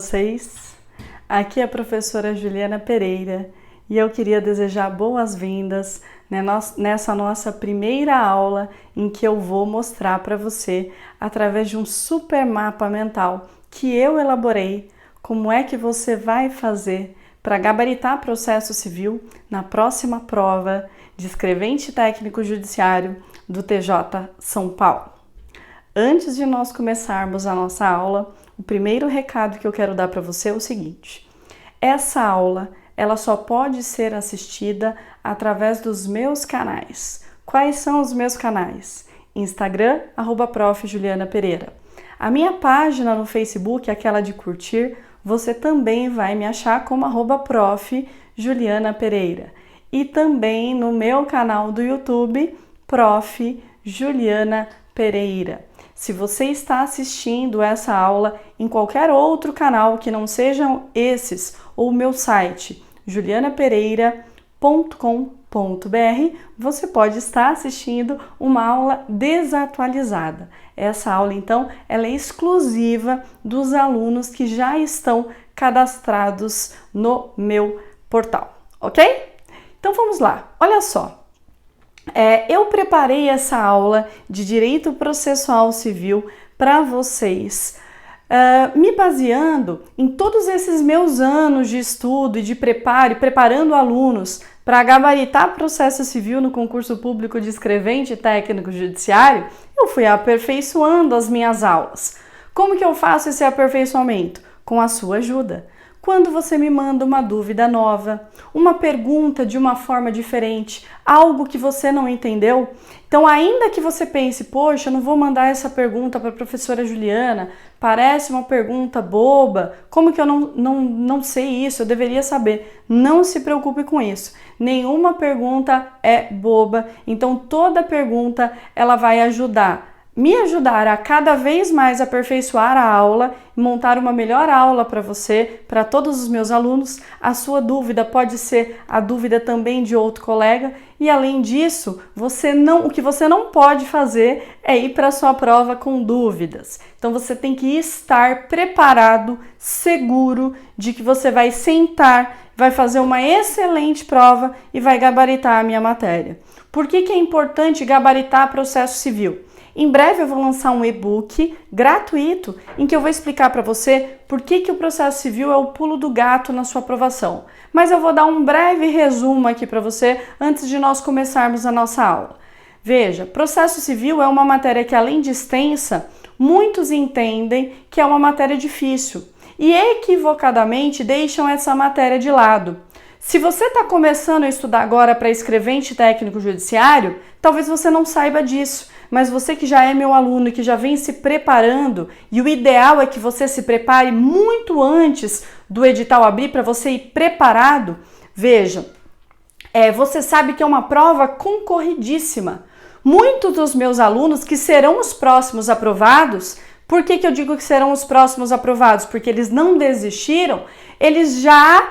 Vocês, aqui é a professora Juliana Pereira e eu queria desejar boas-vindas nessa nossa primeira aula em que eu vou mostrar para você, através de um super mapa mental que eu elaborei, como é que você vai fazer para gabaritar processo civil na próxima prova de escrevente técnico judiciário do TJ São Paulo. Antes de nós começarmos a nossa aula, o primeiro recado que eu quero dar para você é o seguinte: essa aula ela só pode ser assistida através dos meus canais. Quais são os meus canais? Instagram, @prof. Juliana Pereira. A minha página no Facebook, aquela de curtir, você também vai me achar como @prof. Juliana Pereira. E também no meu canal do YouTube, Prof. Juliana Pereira. Se você está assistindo essa aula em qualquer outro canal que não sejam esses, ou o meu site, julianapereira.com.br, você pode estar assistindo uma aula desatualizada. Essa aula, então, ela é exclusiva dos alunos que já estão cadastrados no meu portal, ok? Então vamos lá, olha só. Eu preparei essa aula de Direito Processual Civil para vocês, me baseando em todos esses meus anos de estudo e de preparo, e preparando alunos para gabaritar processo civil no concurso público de escrevente técnico judiciário. Eu fui aperfeiçoando as minhas aulas. Como que eu faço esse aperfeiçoamento? Com a sua ajuda. Quando você me manda uma dúvida nova, uma pergunta de uma forma diferente, algo que você não entendeu, então ainda que você pense, poxa, eu não vou mandar essa pergunta para a professora Juliana, parece uma pergunta boba, como que eu não sei isso, eu deveria saber. Não se preocupe com isso, nenhuma pergunta é boba, então toda pergunta ela vai me ajudar a cada vez mais aperfeiçoar a aula e montar uma melhor aula para você, para todos os meus alunos. A sua dúvida pode ser a dúvida também de outro colega e, além disso, o que você não pode fazer é ir para a sua prova com dúvidas. Então você tem que estar preparado, seguro de que você vai sentar, vai fazer uma excelente prova e vai gabaritar a minha matéria. Por que é importante gabaritar processo civil? Em breve eu vou lançar um e-book gratuito em que eu vou explicar para você por que o processo civil é o pulo do gato na sua aprovação. Mas eu vou dar um breve resumo aqui para você antes de nós começarmos a nossa aula. Veja, processo civil é uma matéria que, além de extensa, muitos entendem que é uma matéria difícil e equivocadamente deixam essa matéria de lado. Se você está começando a estudar agora para escrevente técnico judiciário, talvez você não saiba disso, mas você que já é meu aluno e que já vem se preparando, e o ideal é que você se prepare muito antes do edital abrir para você ir preparado, veja, você sabe que é uma prova concorridíssima. Muitos dos meus alunos que serão os próximos aprovados, por que eu digo que serão os próximos aprovados? Porque eles não desistiram, eles já...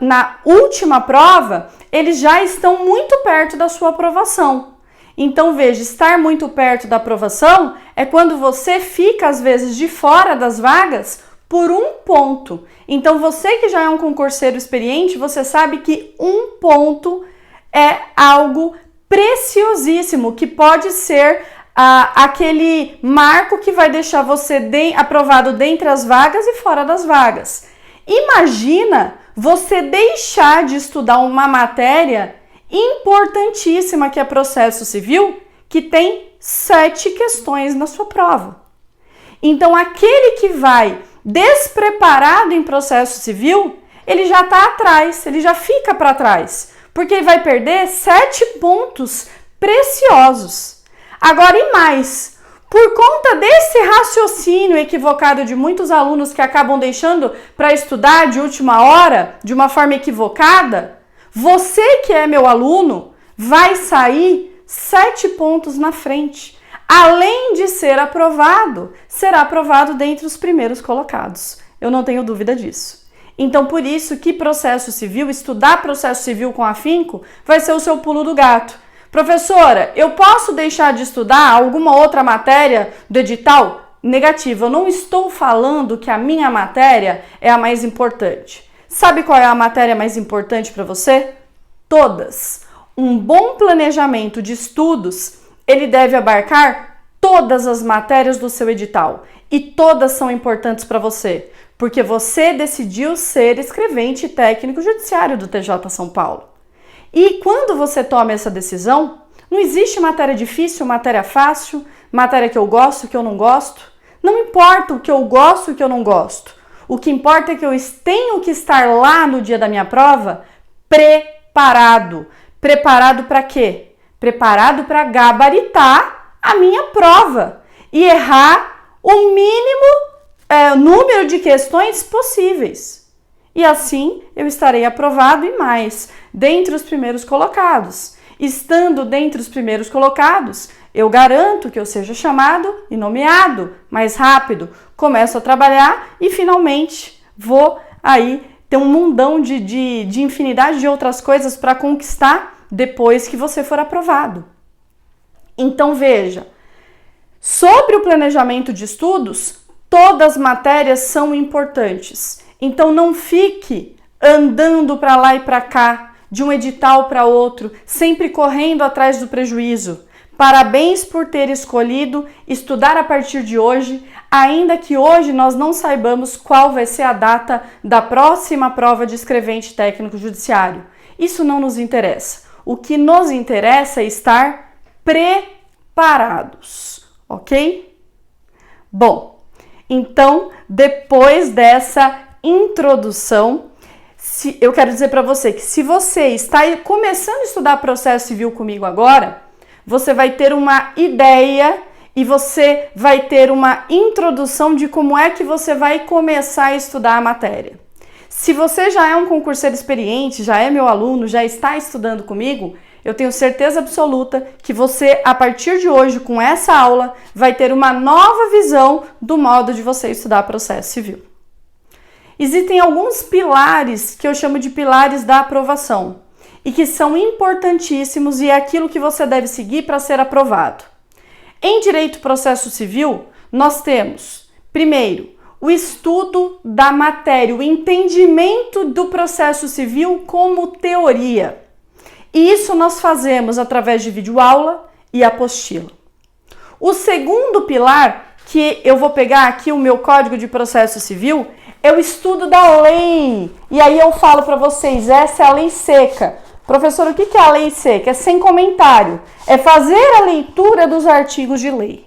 na última prova, eles já estão muito perto da sua aprovação. Então, veja, estar muito perto da aprovação é quando você fica, às vezes, de fora das vagas por um ponto. Então, você que já é um concurseiro experiente, você sabe que um ponto é algo preciosíssimo, que pode ser aquele marco que vai deixar você aprovado dentre as vagas e fora das vagas. Imagina você deixar de estudar uma matéria importantíssima que é processo civil, que tem 7 questões na sua prova. Então, aquele que vai despreparado em processo civil, ele já está atrás, ele já fica para trás, porque ele vai perder 7 pontos preciosos. Agora, e mais, por conta desse raciocínio equivocado de muitos alunos que acabam deixando para estudar de última hora, de uma forma equivocada, você que é meu aluno vai sair 7 pontos na frente. Além de ser aprovado, será aprovado dentre os primeiros colocados. Eu não tenho dúvida disso. Então, por isso que processo civil, estudar processo civil com afinco, vai ser o seu pulo do gato. Professora, eu posso deixar de estudar alguma outra matéria do edital? negativo. Eu não estou falando que a minha matéria é a mais importante. Sabe qual é a matéria mais importante para você? Todas. Um bom planejamento de estudos, ele deve abarcar todas as matérias do seu edital. E todas são importantes para você, porque você decidiu ser escrevente técnico judiciário do TJ São Paulo. E quando você toma essa decisão, não existe matéria difícil, matéria fácil, matéria que eu gosto, que eu não gosto. Não importa o que eu gosto e o que eu não gosto. O que importa é que eu tenho que estar lá no dia da minha prova preparado. Preparado para quê? Preparado para gabaritar a minha prova e errar o mínimo número de questões possíveis. E assim eu estarei aprovado e mais, dentre os primeiros colocados. Estando dentre os primeiros colocados, eu garanto que eu seja chamado e nomeado mais rápido. Começo a trabalhar e finalmente vou aí ter um mundão de infinidade de outras coisas para conquistar depois que você for aprovado. Então veja, sobre o planejamento de estudos, todas as matérias são importantes. Então não fique andando para lá e para cá, de um edital para outro, sempre correndo atrás do prejuízo. Parabéns por ter escolhido estudar a partir de hoje, ainda que hoje nós não saibamos qual vai ser a data da próxima prova de escrevente técnico judiciário. Isso não nos interessa. O que nos interessa é estar preparados, ok? Bom, então, depois dessa introdução, eu quero dizer para você que se você está começando a estudar processo civil comigo agora, você vai ter uma ideia e você vai ter uma introdução de como é que você vai começar a estudar a matéria. Se você já é um concurseiro experiente, já é meu aluno, já está estudando comigo, eu tenho certeza absoluta que você, a partir de hoje, com essa aula, vai ter uma nova visão do modo de você estudar processo civil. Existem alguns pilares que eu chamo de pilares da aprovação e que são importantíssimos e é aquilo que você deve seguir para ser aprovado. Em direito processo civil, nós temos, primeiro, o estudo da matéria, o entendimento do processo civil como teoria. E isso nós fazemos através de videoaula e apostila. O segundo pilar, que eu vou pegar aqui o meu Código de Processo Civil, é o estudo da lei. E aí eu falo para vocês, essa é a lei seca. Professor, o que é a lei seca? É sem comentário. É fazer a leitura dos artigos de lei.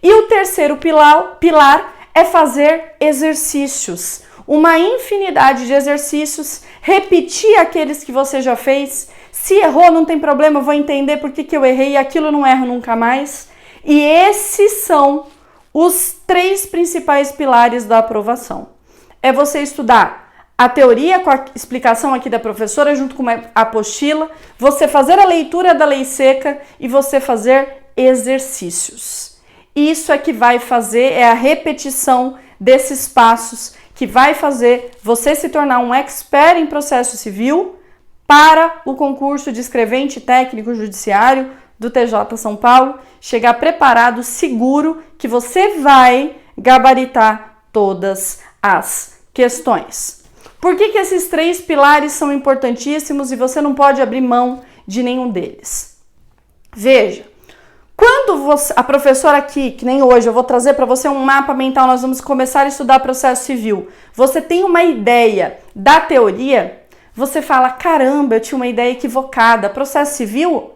E o terceiro pilar é fazer exercícios. Uma infinidade de exercícios, repetir aqueles que você já fez. Se errou, não tem problema, eu vou entender por que eu errei e aquilo não erro nunca mais. E esses são os 3 principais pilares da aprovação. É você estudar a teoria com a explicação aqui da professora junto com a apostila, você fazer a leitura da lei seca e você fazer exercícios. Isso é que vai fazer, é a repetição desses passos que vai fazer você se tornar um expert em processo civil para o concurso de escrevente técnico judiciário do TJ São Paulo, chegar preparado, seguro, que você vai gabaritar todas as questões. Por que esses 3 pilares são importantíssimos e você não pode abrir mão de nenhum deles? Veja, quando a professora aqui, que nem hoje, eu vou trazer para você um mapa mental, nós vamos começar a estudar processo civil. Você tem uma ideia da teoria, você fala, caramba, eu tinha uma ideia equivocada. Processo civil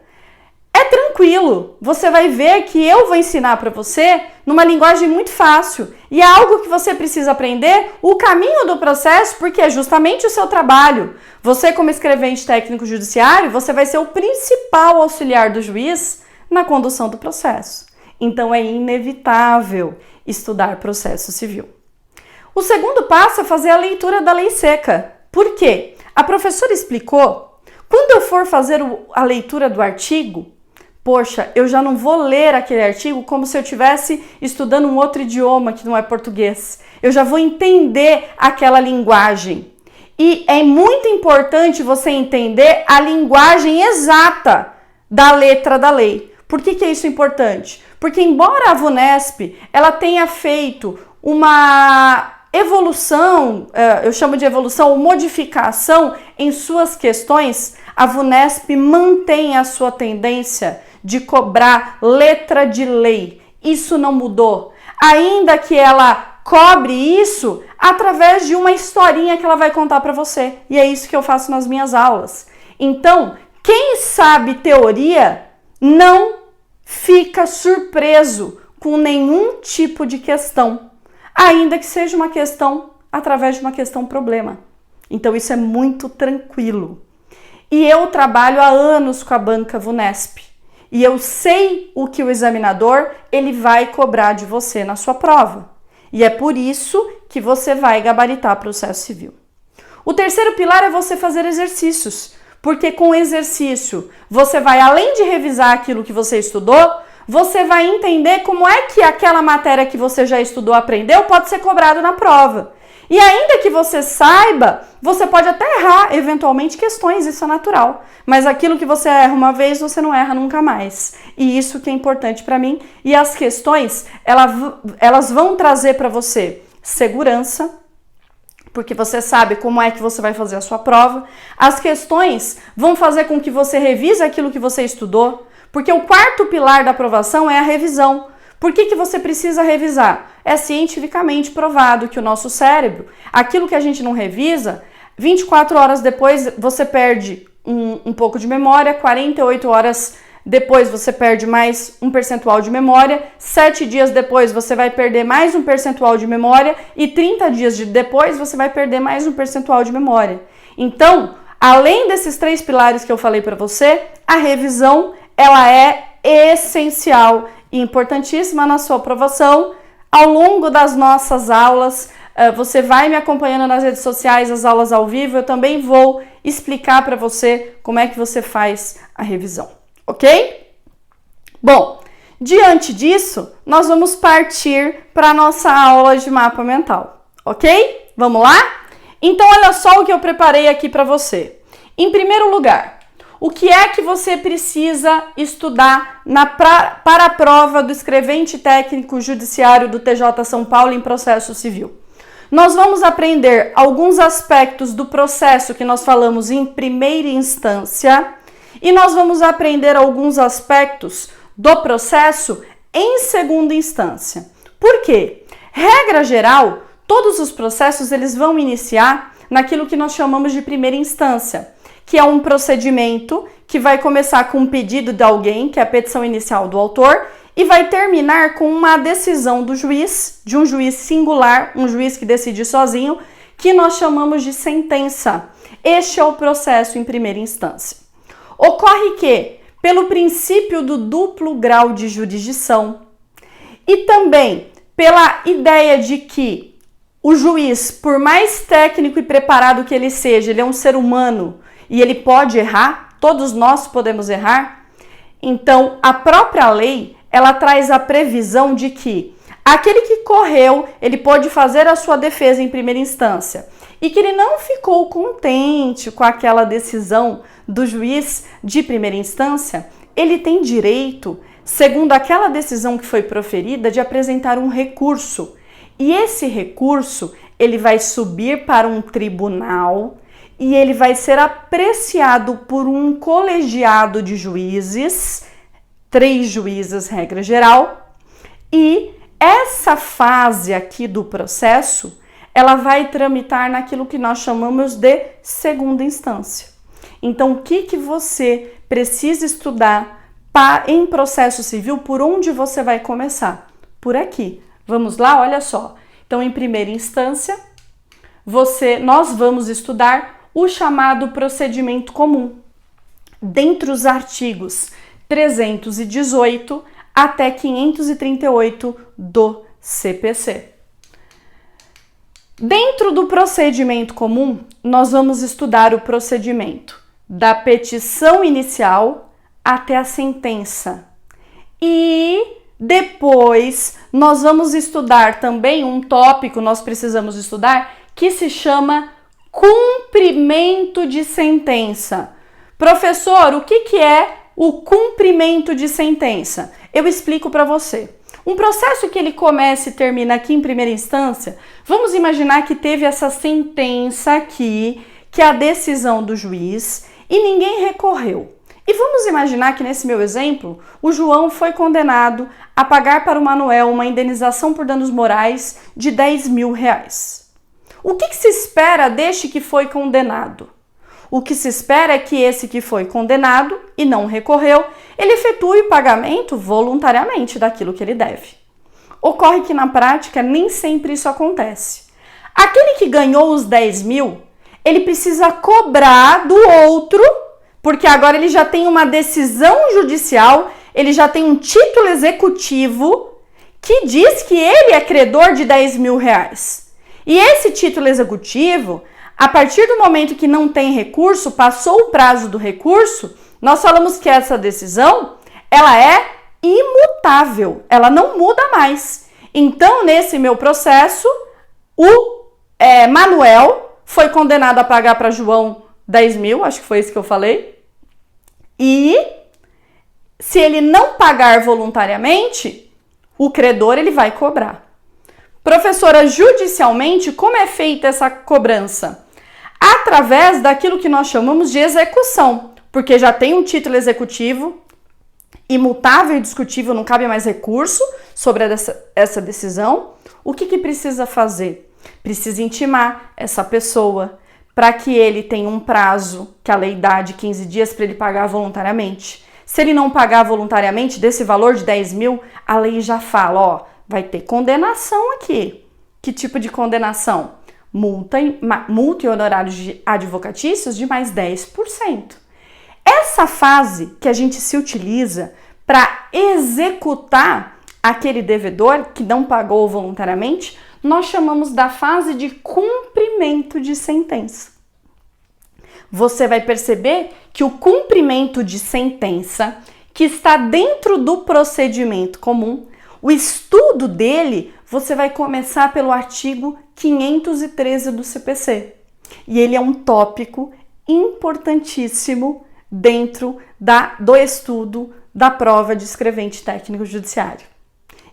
é tranquilo. Você vai ver que eu vou ensinar para você numa linguagem muito fácil. E é algo que você precisa aprender o caminho do processo, porque é justamente o seu trabalho. Você, como escrevente técnico judiciário, você vai ser o principal auxiliar do juiz na condução do processo. Então é inevitável estudar processo civil. O segundo passo é fazer a leitura da lei seca. Por quê? A professora explicou, quando eu for fazer a leitura do artigo, poxa, eu já não vou ler aquele artigo como se eu estivesse estudando um outro idioma que não é português. Eu já vou entender aquela linguagem. E é muito importante você entender a linguagem exata da letra da lei. Por que é isso importante? Porque embora a VUNESP ela tenha feito uma evolução, eu chamo de evolução, modificação em suas questões, a VUNESP mantém a sua tendência de cobrar letra de lei. Isso não mudou. Ainda que ela cobre isso através de uma historinha que ela vai contar para você. E é isso que eu faço nas minhas aulas. Então, quem sabe teoria não fica surpreso com nenhum tipo de questão, ainda que seja uma questão através de uma questão problema. Então isso é muito tranquilo. E eu trabalho há anos com a banca VUNESP e eu sei o que o examinador ele vai cobrar de você na sua prova. E é por isso que você vai gabaritar processo civil. O terceiro pilar é você fazer exercícios, porque com exercício você vai, além de revisar aquilo que você estudou, você vai entender como é que aquela matéria que você já estudou, aprendeu, pode ser cobrado na prova. E ainda que você saiba, você pode até errar eventualmente questões, isso é natural. Mas aquilo que você erra uma vez, você não erra nunca mais. E isso que é importante para mim. E as questões, elas vão trazer para você segurança, porque você sabe como é que você vai fazer a sua prova. As questões vão fazer com que você revise aquilo que você estudou, porque o quarto pilar da aprovação é a revisão. Por que você precisa revisar? É cientificamente provado que o nosso cérebro, aquilo que a gente não revisa, 24 horas depois você perde um pouco de memória, 48 horas depois você perde mais um percentual de memória, 7 dias depois você vai perder mais um percentual de memória e 30 dias depois você vai perder mais um percentual de memória. Então, além desses 3 pilares que eu falei para você, a revisão ela é essencial e importantíssima na sua aprovação. Ao longo das nossas aulas, você vai me acompanhando nas redes sociais, as aulas ao vivo, eu também vou explicar para você como é que você faz a revisão, ok? Bom, diante disso, nós vamos partir para a nossa aula de mapa mental, ok? Vamos lá? Então, olha só o que eu preparei aqui para você. Em primeiro lugar, o que é que você precisa estudar para a prova do escrevente técnico judiciário do TJ São Paulo em processo civil? Nós vamos aprender alguns aspectos do processo que nós falamos em primeira instância e nós vamos aprender alguns aspectos do processo em segunda instância. Por quê? Regra geral, todos os processos eles vão iniciar naquilo que nós chamamos de primeira instância, que é um procedimento que vai começar com um pedido de alguém, que é a petição inicial do autor, e vai terminar com uma decisão do juiz, de um juiz singular, um juiz que decide sozinho, que nós chamamos de sentença. Este é o processo em primeira instância. Ocorre que, pelo princípio do duplo grau de jurisdição e também pela ideia de que o juiz, por mais técnico e preparado que ele seja, ele é um ser humano, e ele pode errar, todos nós podemos errar. Então, a própria lei, ela traz a previsão de que aquele que correu, ele pode fazer a sua defesa em primeira instância e que ele não ficou contente com aquela decisão do juiz de primeira instância, ele tem direito, segundo aquela decisão que foi proferida, de apresentar um recurso. E esse recurso, ele vai subir para um tribunal e ele vai ser apreciado por um colegiado de juízes, 3 juízes, regra geral, e essa fase aqui do processo, ela vai tramitar naquilo que nós chamamos de segunda instância. Então, o que você precisa estudar em processo civil, por onde você vai começar? Por aqui. Vamos lá? Olha só. Então, em primeira instância, nós vamos estudar o chamado procedimento comum, dentre os artigos 318 até 538 do CPC. Dentro do procedimento comum, nós vamos estudar o procedimento da petição inicial até a sentença. E depois nós vamos estudar também um tópico, nós precisamos estudar, que se chama cumprimento de sentença. Professor, o que é o cumprimento de sentença? Eu explico para você. Um processo que ele começa e termina aqui em primeira instância, vamos imaginar que teve essa sentença aqui, que é a decisão do juiz, e ninguém recorreu. E vamos imaginar que nesse meu exemplo, o João foi condenado a pagar para o Manuel uma indenização por danos morais de R$10.000. O que se espera deste que foi condenado? O que se espera é que esse que foi condenado e não recorreu, ele efetue o pagamento voluntariamente daquilo que ele deve. Ocorre que na prática nem sempre isso acontece. Aquele que ganhou os 10 mil, ele precisa cobrar do outro, porque agora ele já tem uma decisão judicial, ele já tem um título executivo que diz que ele é credor de R$10.000. E esse título executivo, a partir do momento que não tem recurso, passou o prazo do recurso, nós falamos que essa decisão, ela é imutável, ela não muda mais. Então, nesse meu processo, o Manuel foi condenado a pagar para João 10 mil, acho que foi isso que eu falei, e se ele não pagar voluntariamente, o credor ele vai cobrar. Professora, judicialmente, como é feita essa cobrança? Através daquilo que nós chamamos de execução, porque já tem um título executivo, imutável e discutível, não cabe mais recurso sobre essa decisão. O que precisa fazer? Precisa intimar essa pessoa para que ele tenha um prazo, que a lei dá de 15 dias para ele pagar voluntariamente. Se ele não pagar voluntariamente desse valor de 10 mil, a lei já fala, ó, vai ter condenação aqui. Que tipo de condenação? Multa e honorários advocatícios de mais 10%. Essa fase que a gente se utiliza para executar aquele devedor que não pagou voluntariamente, nós chamamos da fase de cumprimento de sentença. Você vai perceber que o cumprimento de sentença, que está dentro do procedimento comum, o estudo dele, você vai começar pelo artigo 513 do CPC. E ele é um tópico importantíssimo dentro do estudo da prova de escrevente técnico judiciário.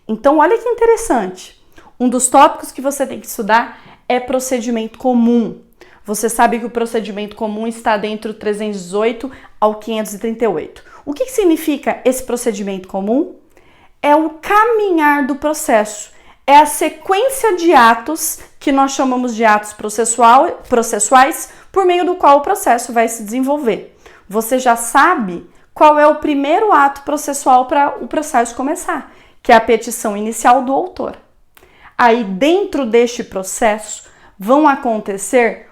Então, olha que interessante. Um dos tópicos que você tem que estudar é procedimento comum. Você sabe que o procedimento comum está dentro do 318 ao 538. O que significa esse procedimento comum? É o caminhar do processo. É a sequência de atos que nós chamamos de atos processuais, por meio do qual o processo vai se desenvolver. Você já sabe qual é o primeiro ato processual para o processo começar, que é a petição inicial do autor. Aí, dentro deste processo, vão acontecer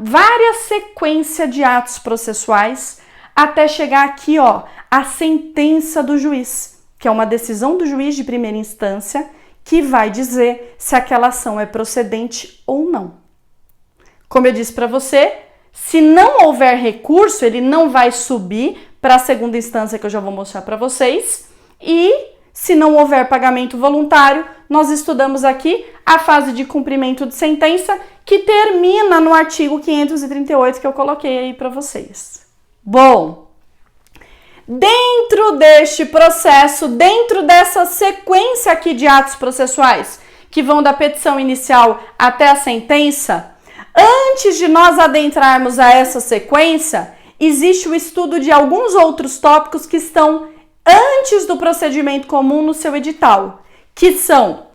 várias sequências de atos processuais até chegar aqui, ó, a sentença do juiz, que é uma decisão do juiz de primeira instância que vai dizer se aquela ação é procedente ou não. Como eu disse para você, se não houver recurso, ele não vai subir para a segunda instância, que eu já vou mostrar para vocês, e se não houver pagamento voluntário, nós estudamos aqui a fase de cumprimento de sentença, que termina no artigo 538 que eu coloquei aí para vocês. Bom, dentro deste processo, dentro dessa sequência aqui de atos processuais, que vão da petição inicial até a sentença, antes de nós adentrarmos a essa sequência, existe o estudo de alguns outros tópicos que estão antes do procedimento comum no seu edital, que são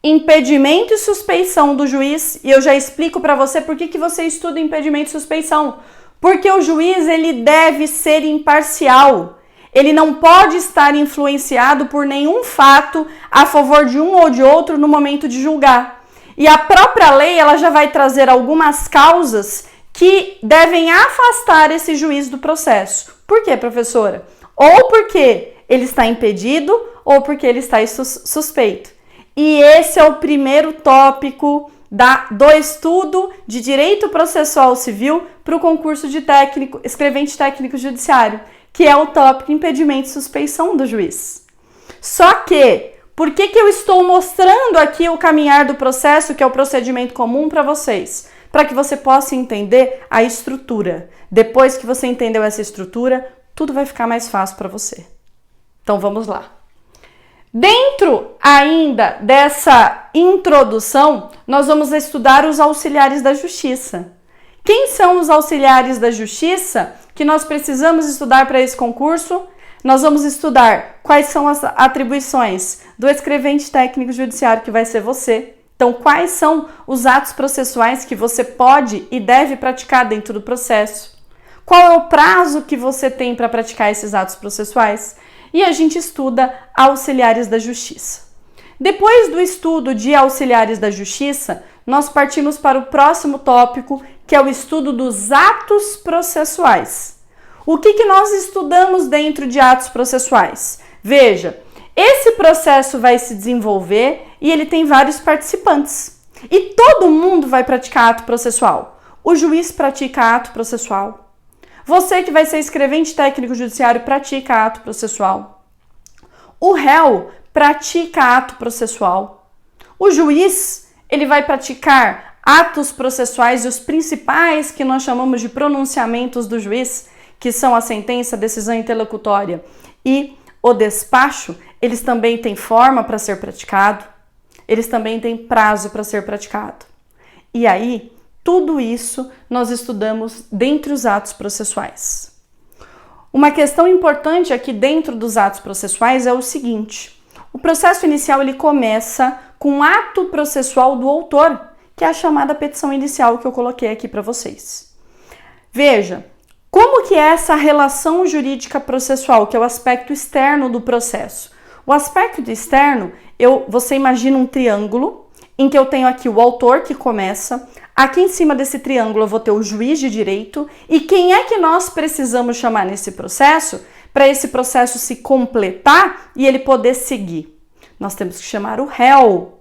impedimento e suspeição do juiz, e eu já explico para você por que você estuda impedimento e suspeição. Porque o juiz, ele deve ser imparcial. Ele não pode estar influenciado por nenhum fato a favor de um ou de outro no momento de julgar. E a própria lei, ela já vai trazer algumas causas que devem afastar esse juiz do processo. Por quê, professora? Ou porque ele está impedido, ou porque ele está suspeito. E esse é o primeiro tópico do estudo de Direito Processual Civil para o concurso de escrevente técnico judiciário, que é o tópico impedimento e suspeição do juiz. Só que, por que eu estou mostrando aqui o caminhar do processo, que é o procedimento comum, para vocês? Para que você possa entender a estrutura. Depois que você entendeu essa estrutura, tudo vai ficar mais fácil para você. Então vamos lá. Dentro ainda dessa introdução, nós vamos estudar os auxiliares da justiça. Quem são os auxiliares da justiça que nós precisamos estudar para esse concurso? Nós vamos estudar quais são as atribuições do escrevente técnico judiciário, que vai ser você. Então, quais são os atos processuais que você pode e deve praticar dentro do processo? Qual é o prazo que você tem para praticar esses atos processuais? E a gente estuda auxiliares da justiça. Depois do estudo de auxiliares da justiça, nós partimos para o próximo tópico, que é o estudo dos atos processuais. O que nós estudamos dentro de atos processuais? Veja, esse processo vai se desenvolver e ele tem vários participantes. E todo mundo vai praticar ato processual. O juiz pratica ato processual. Você que vai ser escrevente técnico judiciário pratica ato processual. O réu pratica ato processual. O juiz, ele vai praticar atos processuais e os principais que nós chamamos de pronunciamentos do juiz, que são a sentença, a decisão interlocutória e o despacho, eles também têm forma para ser praticado, eles também têm prazo para ser praticado. E aí, tudo isso nós estudamos dentre os atos processuais. Uma questão importante aqui dentro dos atos processuais é o seguinte: o processo inicial ele começa com um ato processual do autor, que é a chamada petição inicial que eu coloquei aqui para vocês. Veja, como que é essa relação jurídica processual, que é o aspecto externo do processo? O aspecto externo, você imagina um triângulo em que eu tenho aqui o autor que começa. Aqui em cima desse triângulo eu vou ter o juiz de direito. E quem é que nós precisamos chamar nesse processo para esse processo se completar e ele poder seguir? Nós temos que chamar o réu.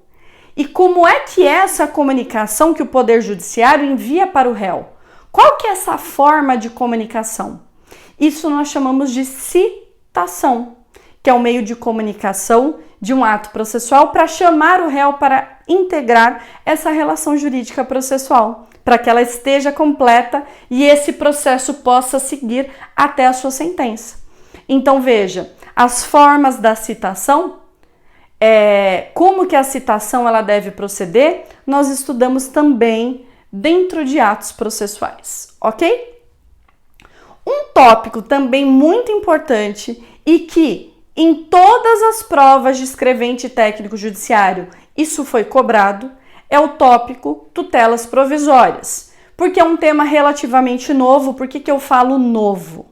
E como é que é essa comunicação que o Poder Judiciário envia para o réu? Qual que é essa forma de comunicação? Isso nós chamamos de citação, que é o meio de comunicação de um ato processual para chamar o réu para integrar essa relação jurídica processual, para que ela esteja completa e esse processo possa seguir até a sua sentença. Então veja, as formas da citação, como que a citação ela deve proceder, nós estudamos também dentro de atos processuais, ok? Um tópico também muito importante e que em todas as provas de escrevente técnico judiciário isso foi cobrado, é o tópico tutelas provisórias, porque é um tema relativamente novo. Por que eu falo novo?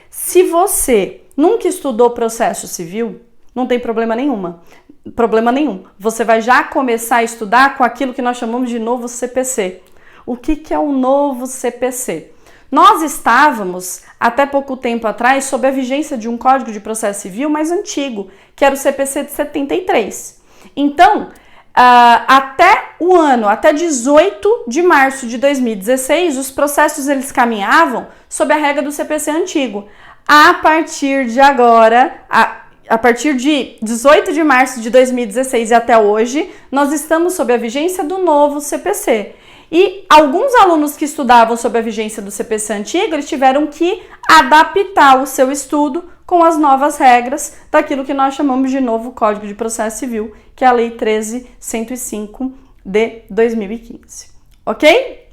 Se você nunca estudou processo civil, não tem problema nenhum. Você vai já começar a estudar com aquilo que nós chamamos de novo CPC. O que é o novo CPC? Nós estávamos, até pouco tempo atrás, sob a vigência de um Código de Processo Civil mais antigo, que era o CPC de 73. Então, até 18 de março de 2016, os processos eles caminhavam sob a regra do CPC antigo. A partir de agora, a partir de 18 de março de 2016 e até hoje, nós estamos sob a vigência do novo CPC. E alguns alunos que estudavam sob a vigência do CPC antigo, eles tiveram que adaptar o seu estudo com as novas regras daquilo que nós chamamos de novo Código de Processo Civil, que é a Lei 13.105 de 2015. Ok?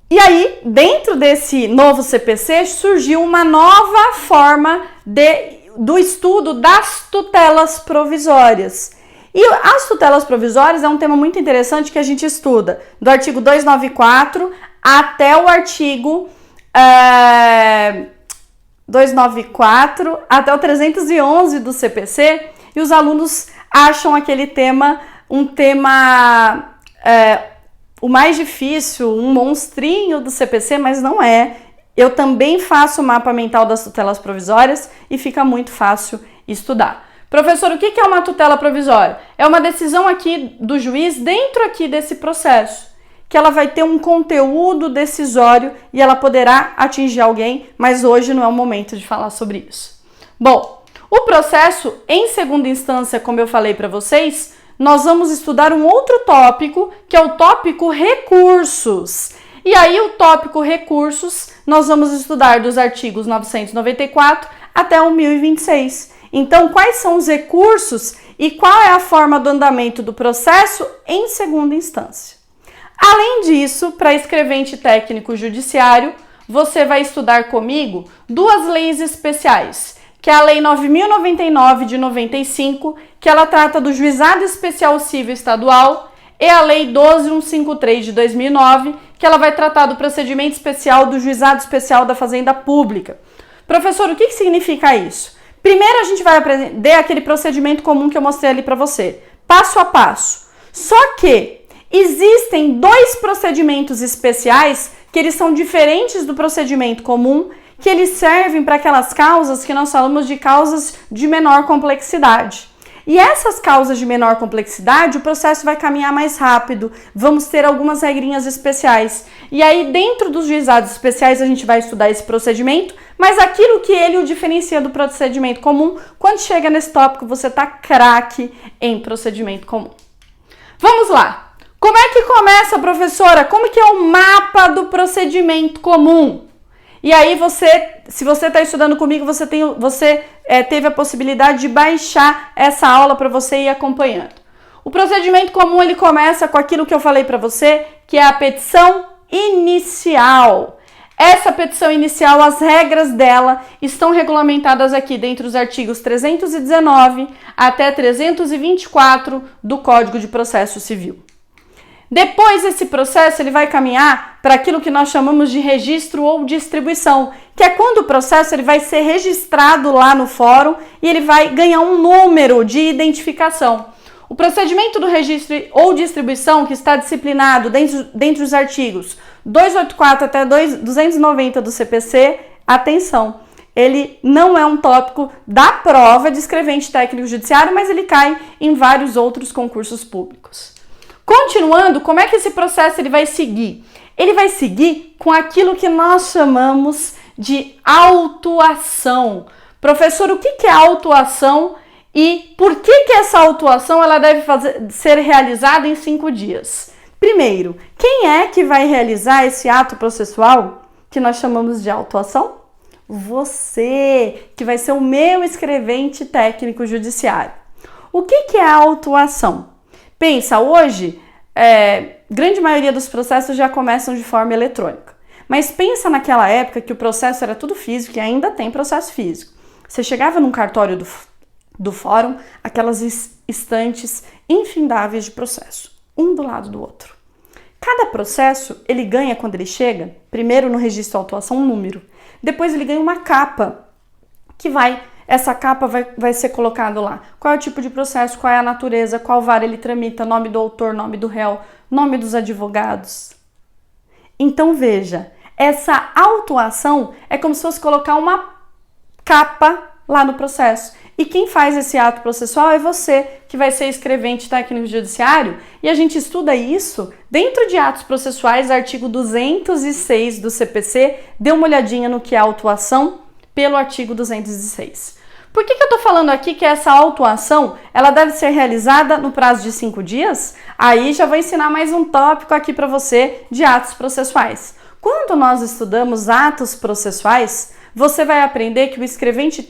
E aí, dentro desse novo CPC, surgiu uma nova forma do estudo das tutelas provisórias. E as tutelas provisórias é um tema muito interessante que a gente estuda do artigo 294 até o artigo 294 até o 311 do CPC, e os alunos acham aquele tema o mais difícil, um monstrinho do CPC, mas não é. Eu também faço o mapa mental das tutelas provisórias e fica muito fácil estudar. Professor, o que é uma tutela provisória? É uma decisão aqui do juiz dentro aqui desse processo, que ela vai ter um conteúdo decisório e ela poderá atingir alguém, mas hoje não é o momento de falar sobre isso. Bom, o processo em segunda instância, como eu falei para vocês, nós vamos estudar um outro tópico, que é o tópico recursos. E aí o tópico recursos, nós vamos estudar dos artigos 994 até o 1026. Então, quais são os recursos e qual é a forma do andamento do processo em segunda instância. Além disso, para escrevente técnico judiciário, você vai estudar comigo duas leis especiais, que é a Lei 9.099 de 95, que ela trata do Juizado Especial Civil Estadual, e a Lei 12.153 de 2009, que ela vai tratar do procedimento especial do Juizado Especial da Fazenda Pública. Professor, o que significa isso? Primeiro a gente vai aprender aquele procedimento comum que eu mostrei ali para você, passo a passo. Só que existem dois procedimentos especiais que eles são diferentes do procedimento comum, que eles servem para aquelas causas que nós falamos de causas de menor complexidade. E essas causas de menor complexidade, o processo vai caminhar mais rápido, vamos ter algumas regrinhas especiais. E aí, dentro dos juizados especiais, a gente vai estudar esse procedimento, mas aquilo que ele o diferencia do procedimento comum, quando chega nesse tópico, você tá craque em procedimento comum. Vamos lá! Como é que começa, professora? Como que é o mapa do procedimento comum? E aí se você está estudando comigo, você teve a possibilidade de baixar essa aula para você ir acompanhando. O procedimento comum, ele começa com aquilo que eu falei para você, que é a petição inicial. Essa petição inicial, as regras dela estão regulamentadas aqui dentro dos artigos 319 até 324 do Código de Processo Civil. Depois esse processo ele vai caminhar para aquilo que nós chamamos de registro ou distribuição, que é quando o processo ele vai ser registrado lá no fórum e ele vai ganhar um número de identificação. O procedimento do registro ou distribuição, que está disciplinado dentro dos artigos 284 até 290 do CPC, atenção, ele não é um tópico da prova de escrevente técnico judiciário, mas ele cai em vários outros concursos públicos. Continuando, como é que esse processo ele vai seguir? Ele vai seguir com aquilo que nós chamamos de autuação. Professor, o que é autuação e por que essa autuação ela deve ser realizada em 5 dias? Primeiro, quem é que vai realizar esse ato processual que nós chamamos de autuação? Você, que vai ser o meu escrevente técnico judiciário. O que é a autuação? Pensa, hoje, grande maioria dos processos já começam de forma eletrônica. Mas pensa naquela época que o processo era tudo físico e ainda tem processo físico. Você chegava num cartório do fórum, aquelas estantes infindáveis de processo, um do lado do outro. Cada processo, ele ganha, quando ele chega, primeiro no registro de autuação, um número. Depois ele ganha uma capa, essa capa vai ser colocado lá. Qual é o tipo de processo, qual é a natureza, qual vara ele tramita, nome do autor, nome do réu, nome dos advogados. Então veja, essa autuação é como se fosse colocar uma capa lá no processo. E quem faz esse ato processual é você, que vai ser escrevente técnico judiciário, e a gente estuda isso dentro de atos processuais, artigo 206 do CPC, dê uma olhadinha no que é autuação pelo artigo 206. Por que eu estou falando aqui que essa autuação ela deve ser realizada no prazo de 5 dias? Aí já vou ensinar mais um tópico aqui para você de atos processuais. Quando nós estudamos atos processuais, você vai aprender que o escrevente,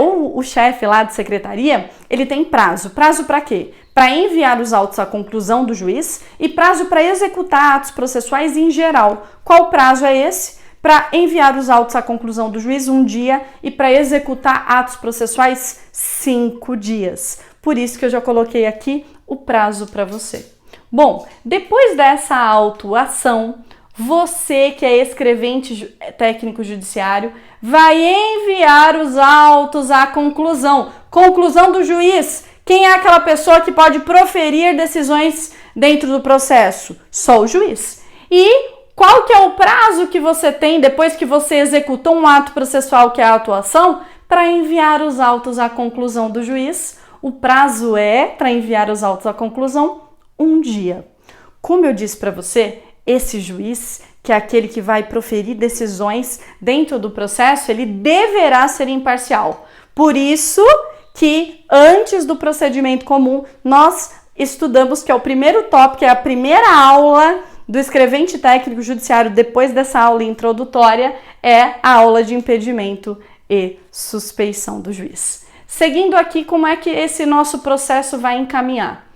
ou o chefe lá de secretaria, ele tem prazo. Prazo para quê? Para enviar os autos à conclusão do juiz e prazo para executar atos processuais em geral. Qual prazo é esse? Para enviar os autos à conclusão do juiz, 1 dia, e para executar atos processuais, 5 dias. Por isso que eu já coloquei aqui o prazo para você. Bom, depois dessa autuação, você que é escrevente técnico judiciário vai enviar os autos à conclusão. Conclusão do juiz. Quem é aquela pessoa que pode proferir decisões dentro do processo? Só o juiz. E qual que é o prazo que você tem depois que você executou um ato processual, que é a autuação, para enviar os autos à conclusão do juiz? O prazo para enviar os autos à conclusão, 1 dia. Como eu disse para você, esse juiz, que é aquele que vai proferir decisões dentro do processo, ele deverá ser imparcial. Por isso que antes do procedimento comum, nós estudamos, que é o primeiro tópico, é a primeira aula do escrevente técnico judiciário, depois dessa aula introdutória, é a aula de impedimento e suspeição do juiz. Seguindo aqui, como é que esse nosso processo vai encaminhar?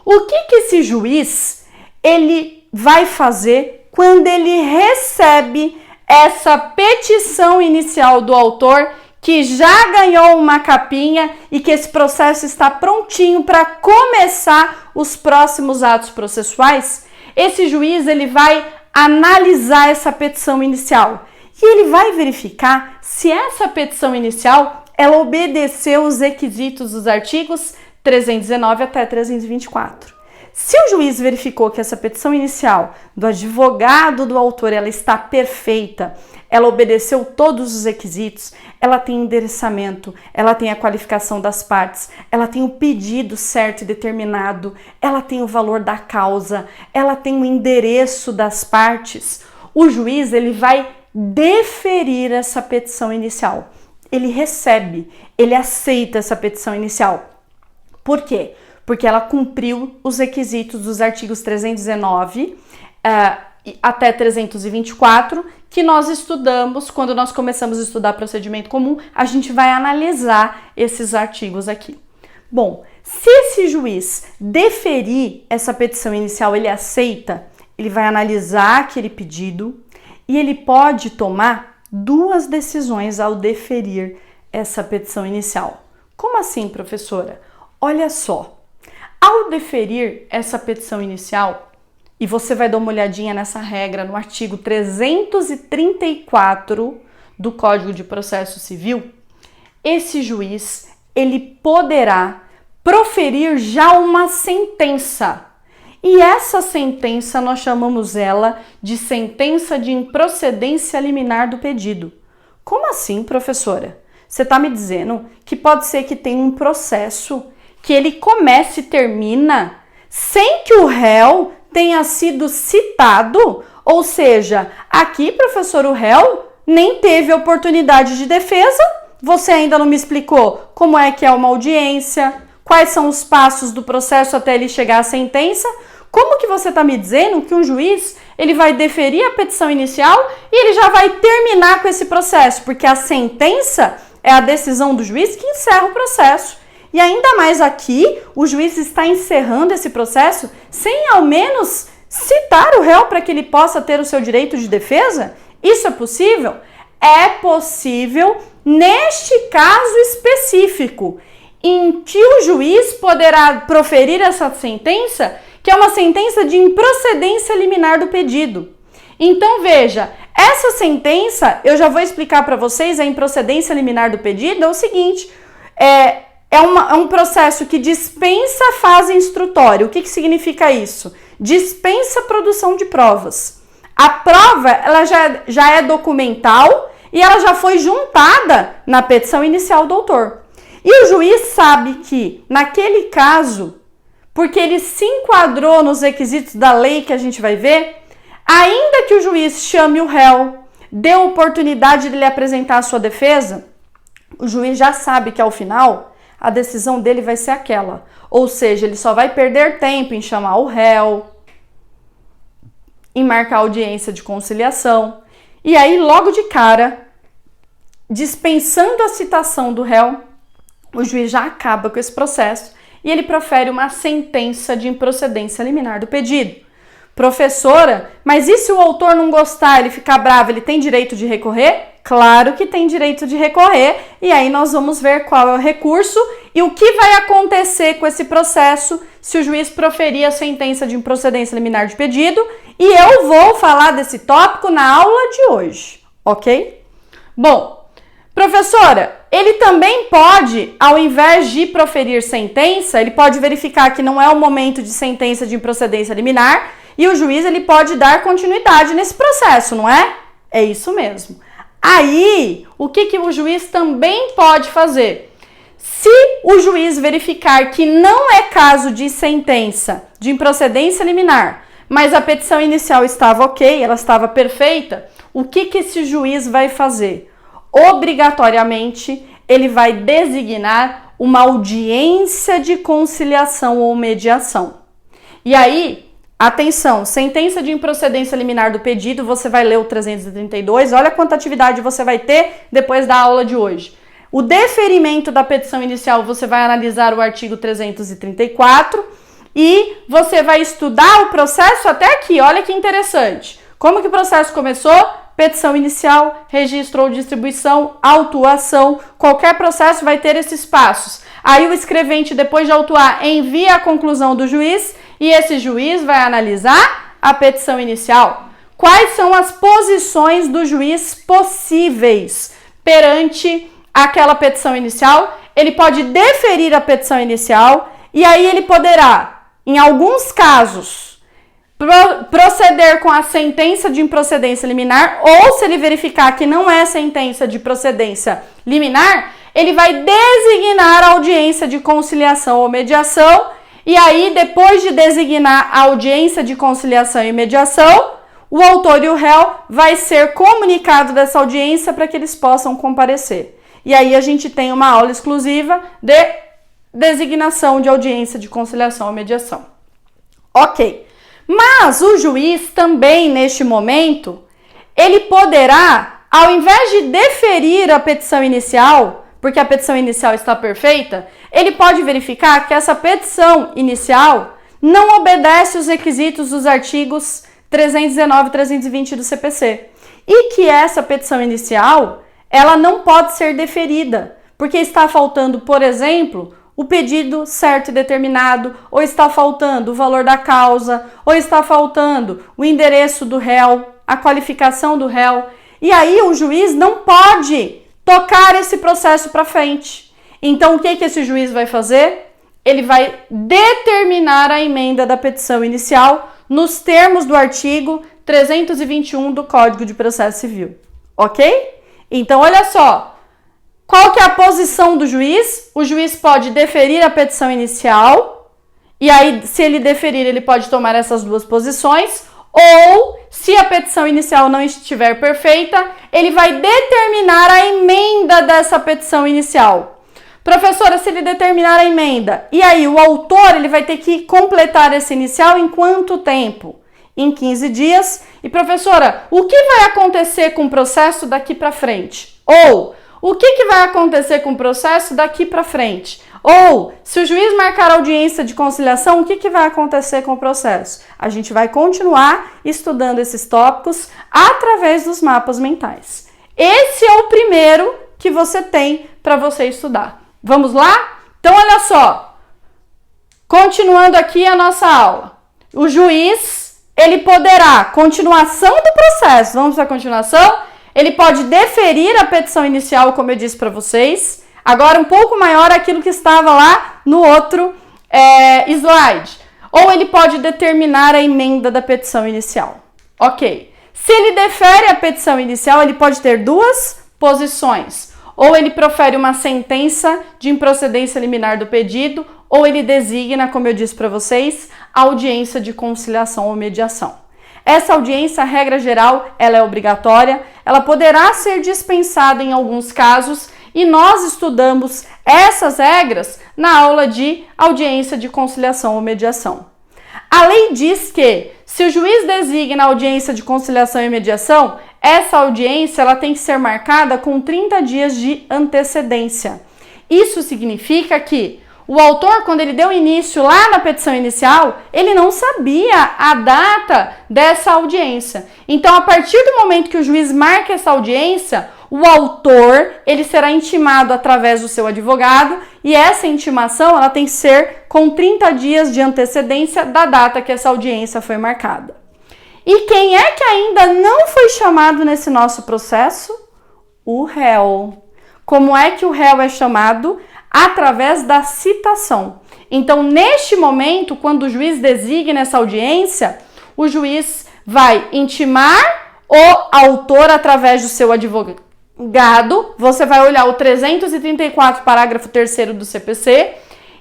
O que esse juiz ele vai fazer quando ele recebe essa petição inicial do autor que já ganhou uma capinha e que esse processo está prontinho para começar os próximos atos processuais? Esse juiz ele vai analisar essa petição inicial e ele vai verificar se essa petição inicial ela obedeceu os requisitos dos artigos 319 até 324. Se o juiz verificou que essa petição inicial do advogado do autor ela está perfeita, ela obedeceu todos os requisitos, ela tem endereçamento, ela tem a qualificação das partes, ela tem o pedido certo e determinado, ela tem o valor da causa, ela tem o endereço das partes, o juiz ele vai deferir essa petição inicial. Ele recebe, ele aceita essa petição inicial. Por quê? Porque ela cumpriu os requisitos dos artigos 319 até 324, que nós estudamos, quando nós começamos a estudar procedimento comum, a gente vai analisar esses artigos aqui. Bom, se esse juiz deferir essa petição inicial, ele aceita, ele vai analisar aquele pedido e ele pode tomar duas decisões ao deferir essa petição inicial. Como assim, professora? Olha só. Ao deferir essa petição inicial, e você vai dar uma olhadinha nessa regra no artigo 334 do Código de Processo Civil, esse juiz, ele poderá proferir já uma sentença. E essa sentença nós chamamos ela de sentença de improcedência liminar do pedido. Como assim, professora? Você está me dizendo que pode ser que tenha um processo que ele comece e termina sem que o réu tenha sido citado? Ou seja, aqui, professor, o réu nem teve oportunidade de defesa, você ainda não me explicou como é que é uma audiência, quais são os passos do processo até ele chegar à sentença. Como que você está me dizendo que um juiz ele vai deferir a petição inicial e ele já vai terminar com esse processo? Porque a sentença é a decisão do juiz que encerra o processo. E ainda mais aqui, o juiz está encerrando esse processo sem ao menos citar o réu para que ele possa ter o seu direito de defesa? Isso é possível? É possível neste caso específico, em que o juiz poderá proferir essa sentença, que é uma sentença de improcedência liminar do pedido. Então veja, essa sentença, eu já vou explicar para vocês, a improcedência liminar do pedido é o seguinte, é um processo que dispensa a fase instrutória. O que significa isso? Dispensa a produção de provas. A prova ela já é documental e ela já foi juntada na petição inicial do autor. E o juiz sabe que, naquele caso, porque ele se enquadrou nos requisitos da lei que a gente vai ver, ainda que o juiz chame o réu, dê oportunidade de ele apresentar a sua defesa, o juiz já sabe que ao final a decisão dele vai ser aquela. Ou seja, ele só vai perder tempo em chamar o réu, em marcar audiência de conciliação. E aí, logo de cara, dispensando a citação do réu, o juiz já acaba com esse processo e ele profere uma sentença de improcedência liminar do pedido. Professora, mas e se o autor não gostar, ele ficar bravo, ele tem direito de recorrer? Claro que tem direito de recorrer, e aí nós vamos ver qual é o recurso e o que vai acontecer com esse processo se o juiz proferir a sentença de improcedência liminar de pedido, e eu vou falar desse tópico na aula de hoje, ok? Bom, professora, ele também pode, ao invés de proferir sentença, ele pode verificar que não é o momento de sentença de improcedência liminar e o juiz ele pode dar continuidade nesse processo, não é? É isso mesmo. Aí, o que o juiz também pode fazer? Se o juiz verificar que não é caso de sentença de improcedência liminar, mas a petição inicial estava ok, ela estava perfeita, o que esse juiz vai fazer? Obrigatoriamente, ele vai designar uma audiência de conciliação ou mediação. E aí, atenção, sentença de improcedência liminar do pedido, você vai ler o 332, olha quanta atividade você vai ter depois da aula de hoje. O deferimento da petição inicial, você vai analisar o artigo 334 e você vai estudar o processo até aqui, olha que interessante. Como que o processo começou? Petição inicial, registro ou distribuição, autuação, qualquer processo vai ter esses passos. Aí o escrevente, depois de autuar, envia a conclusão do juiz e esse juiz vai analisar a petição inicial. Quais são as posições do juiz possíveis perante aquela petição inicial? Ele pode deferir a petição inicial e aí ele poderá, em alguns casos, proceder com a sentença de improcedência liminar, ou se ele verificar que não é sentença de procedência liminar, ele vai designar a audiência de conciliação ou mediação, e aí, depois de designar a audiência de conciliação e mediação, o autor e o réu vai ser comunicado dessa audiência para que eles possam comparecer. E aí a gente tem uma aula exclusiva de designação de audiência de conciliação ou mediação. Ok. Mas o juiz também, neste momento, ele poderá, ao invés de deferir a petição inicial, porque a petição inicial está perfeita, ele pode verificar que essa petição inicial não obedece os requisitos dos artigos 319 e 320 do CPC. E que essa petição inicial, ela não pode ser deferida, porque está faltando, por exemplo, o pedido certo e determinado, ou está faltando o valor da causa, ou está faltando o endereço do réu, a qualificação do réu. E aí o juiz não pode tocar esse processo para frente. Então o que esse juiz vai fazer? Ele vai determinar a emenda da petição inicial nos termos do artigo 321 do Código de Processo Civil. Ok? Então olha só. Qual que é a posição do juiz? O juiz pode deferir a petição inicial, e aí, se ele deferir, ele pode tomar essas duas posições, ou, se a petição inicial não estiver perfeita, ele vai determinar a emenda dessa petição inicial. Professora, se ele determinar a emenda, e aí o autor ele vai ter que completar esse inicial em quanto tempo? Em 15 dias. E professora, o que vai acontecer com o processo daqui para frente? Ou, o que vai acontecer com o processo daqui para frente? Ou, se o juiz marcar audiência de conciliação, o que vai acontecer com o processo? A gente vai continuar estudando esses tópicos através dos mapas mentais. Esse é o primeiro que você tem para você estudar. Vamos lá? Então, olha só. Continuando aqui a nossa aula. O juiz, ele poderá, continuação do processo, vamos para a continuação? Ele pode deferir a petição inicial, como eu disse para vocês. Agora, um pouco maior aquilo que estava lá no outro slide. Ou ele pode determinar a emenda da petição inicial. Ok. Se ele defere a petição inicial, ele pode ter duas posições. Ou ele profere uma sentença de improcedência liminar do pedido, ou ele designa, como eu disse para vocês, a audiência de conciliação ou mediação. Essa audiência, a regra geral, ela é obrigatória, ela poderá ser dispensada em alguns casos e nós estudamos essas regras na aula de audiência de conciliação ou mediação. A lei diz que, se o juiz designa a audiência de conciliação e mediação, essa audiência ela tem que ser marcada com 30 dias de antecedência. Isso significa que o autor, quando ele deu início lá na petição inicial, ele não sabia a data dessa audiência. Então, a partir do momento que o juiz marca essa audiência, o autor ele será intimado através do seu advogado e essa intimação ela tem que ser com 30 dias de antecedência da data que essa audiência foi marcada. E quem é que ainda não foi chamado nesse nosso processo? O réu. Como é que o réu é chamado? Através da citação. Então, neste momento, quando o juiz designa essa audiência, o juiz vai intimar o autor através do seu advogado. Você vai olhar o 334, parágrafo 3º do CPC,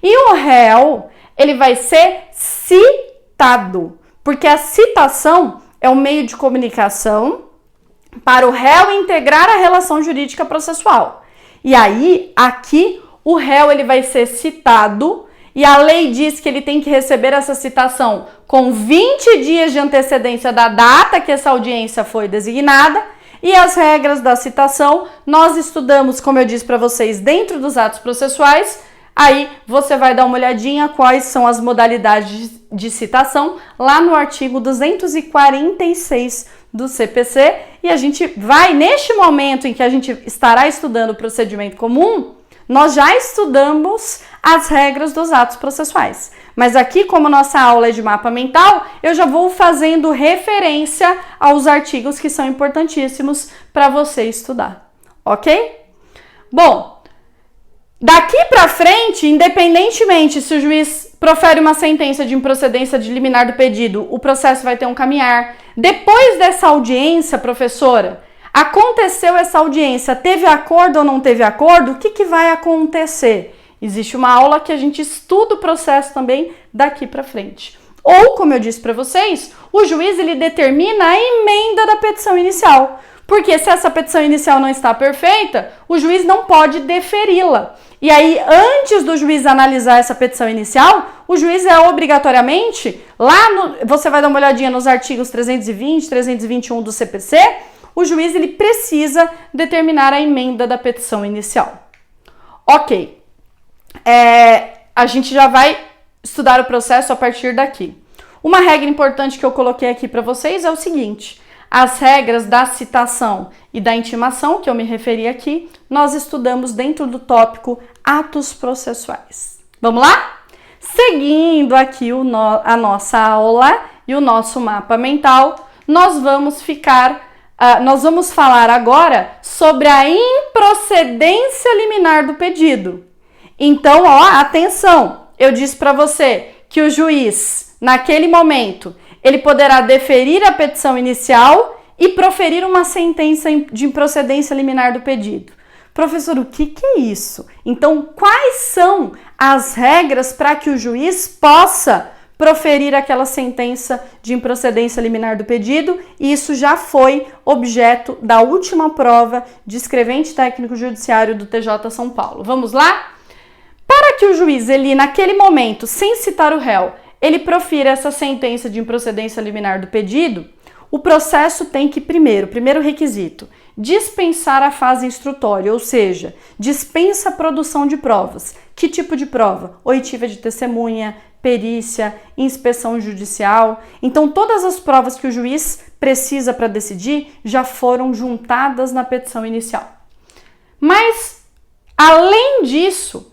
e o réu, ele vai ser citado, porque a citação é um meio de comunicação para o réu integrar a relação jurídica processual. E aí, aqui, o réu ele vai ser citado e a lei diz que ele tem que receber essa citação com 20 dias de antecedência da data que essa audiência foi designada. E as regras da citação nós estudamos, como eu disse para vocês, dentro dos atos processuais. Aí você vai dar uma olhadinha quais são as modalidades de citação lá no artigo 246 do CPC. E a gente vai, neste momento em que a gente estará estudando o procedimento comum, nós já estudamos as regras dos atos processuais. Mas aqui, como nossa aula é de mapa mental, eu já vou fazendo referência aos artigos que são importantíssimos para você estudar, ok? Bom, daqui para frente, independentemente se o juiz profere uma sentença de improcedência de liminar do pedido, o processo vai ter um caminhar. Depois dessa audiência, professora, aconteceu essa audiência, teve acordo ou não teve acordo, o que vai acontecer? Existe uma aula que a gente estuda o processo também daqui para frente. Ou, como eu disse para vocês, o juiz ele determina a emenda da petição inicial. Porque se essa petição inicial não está perfeita, o juiz não pode deferi-la. E aí, antes do juiz analisar essa petição inicial, o juiz é obrigatoriamente, você vai dar uma olhadinha nos artigos 320, 321 do CPC, o juiz ele precisa determinar a emenda da petição inicial. Ok. A gente já vai estudar o processo a partir daqui. Uma regra importante que eu coloquei aqui para vocês é o seguinte: as regras da citação e da intimação, que eu me referi aqui, nós estudamos dentro do tópico atos processuais. Vamos lá? Seguindo aqui a nossa aula e o nosso mapa mental, nós vamos falar agora sobre a improcedência liminar do pedido. Então, atenção, eu disse para você que o juiz, naquele momento, ele poderá deferir a petição inicial e proferir uma sentença de improcedência liminar do pedido. Professor, o que é isso? Então, quais são as regras para que o juiz possa proferir aquela sentença de improcedência liminar do pedido? E isso já foi objeto da última prova de escrevente técnico judiciário do TJ São Paulo. Vamos lá? Para que o juiz, ele naquele momento, sem citar o réu, ele profira essa sentença de improcedência liminar do pedido, o processo tem que, primeiro requisito, dispensar a fase instrutória, ou seja, dispensa a produção de provas. Que tipo de prova? Oitiva de testemunha, perícia, inspeção judicial. Então, todas as provas que o juiz precisa para decidir já foram juntadas na petição inicial. Mas, além disso,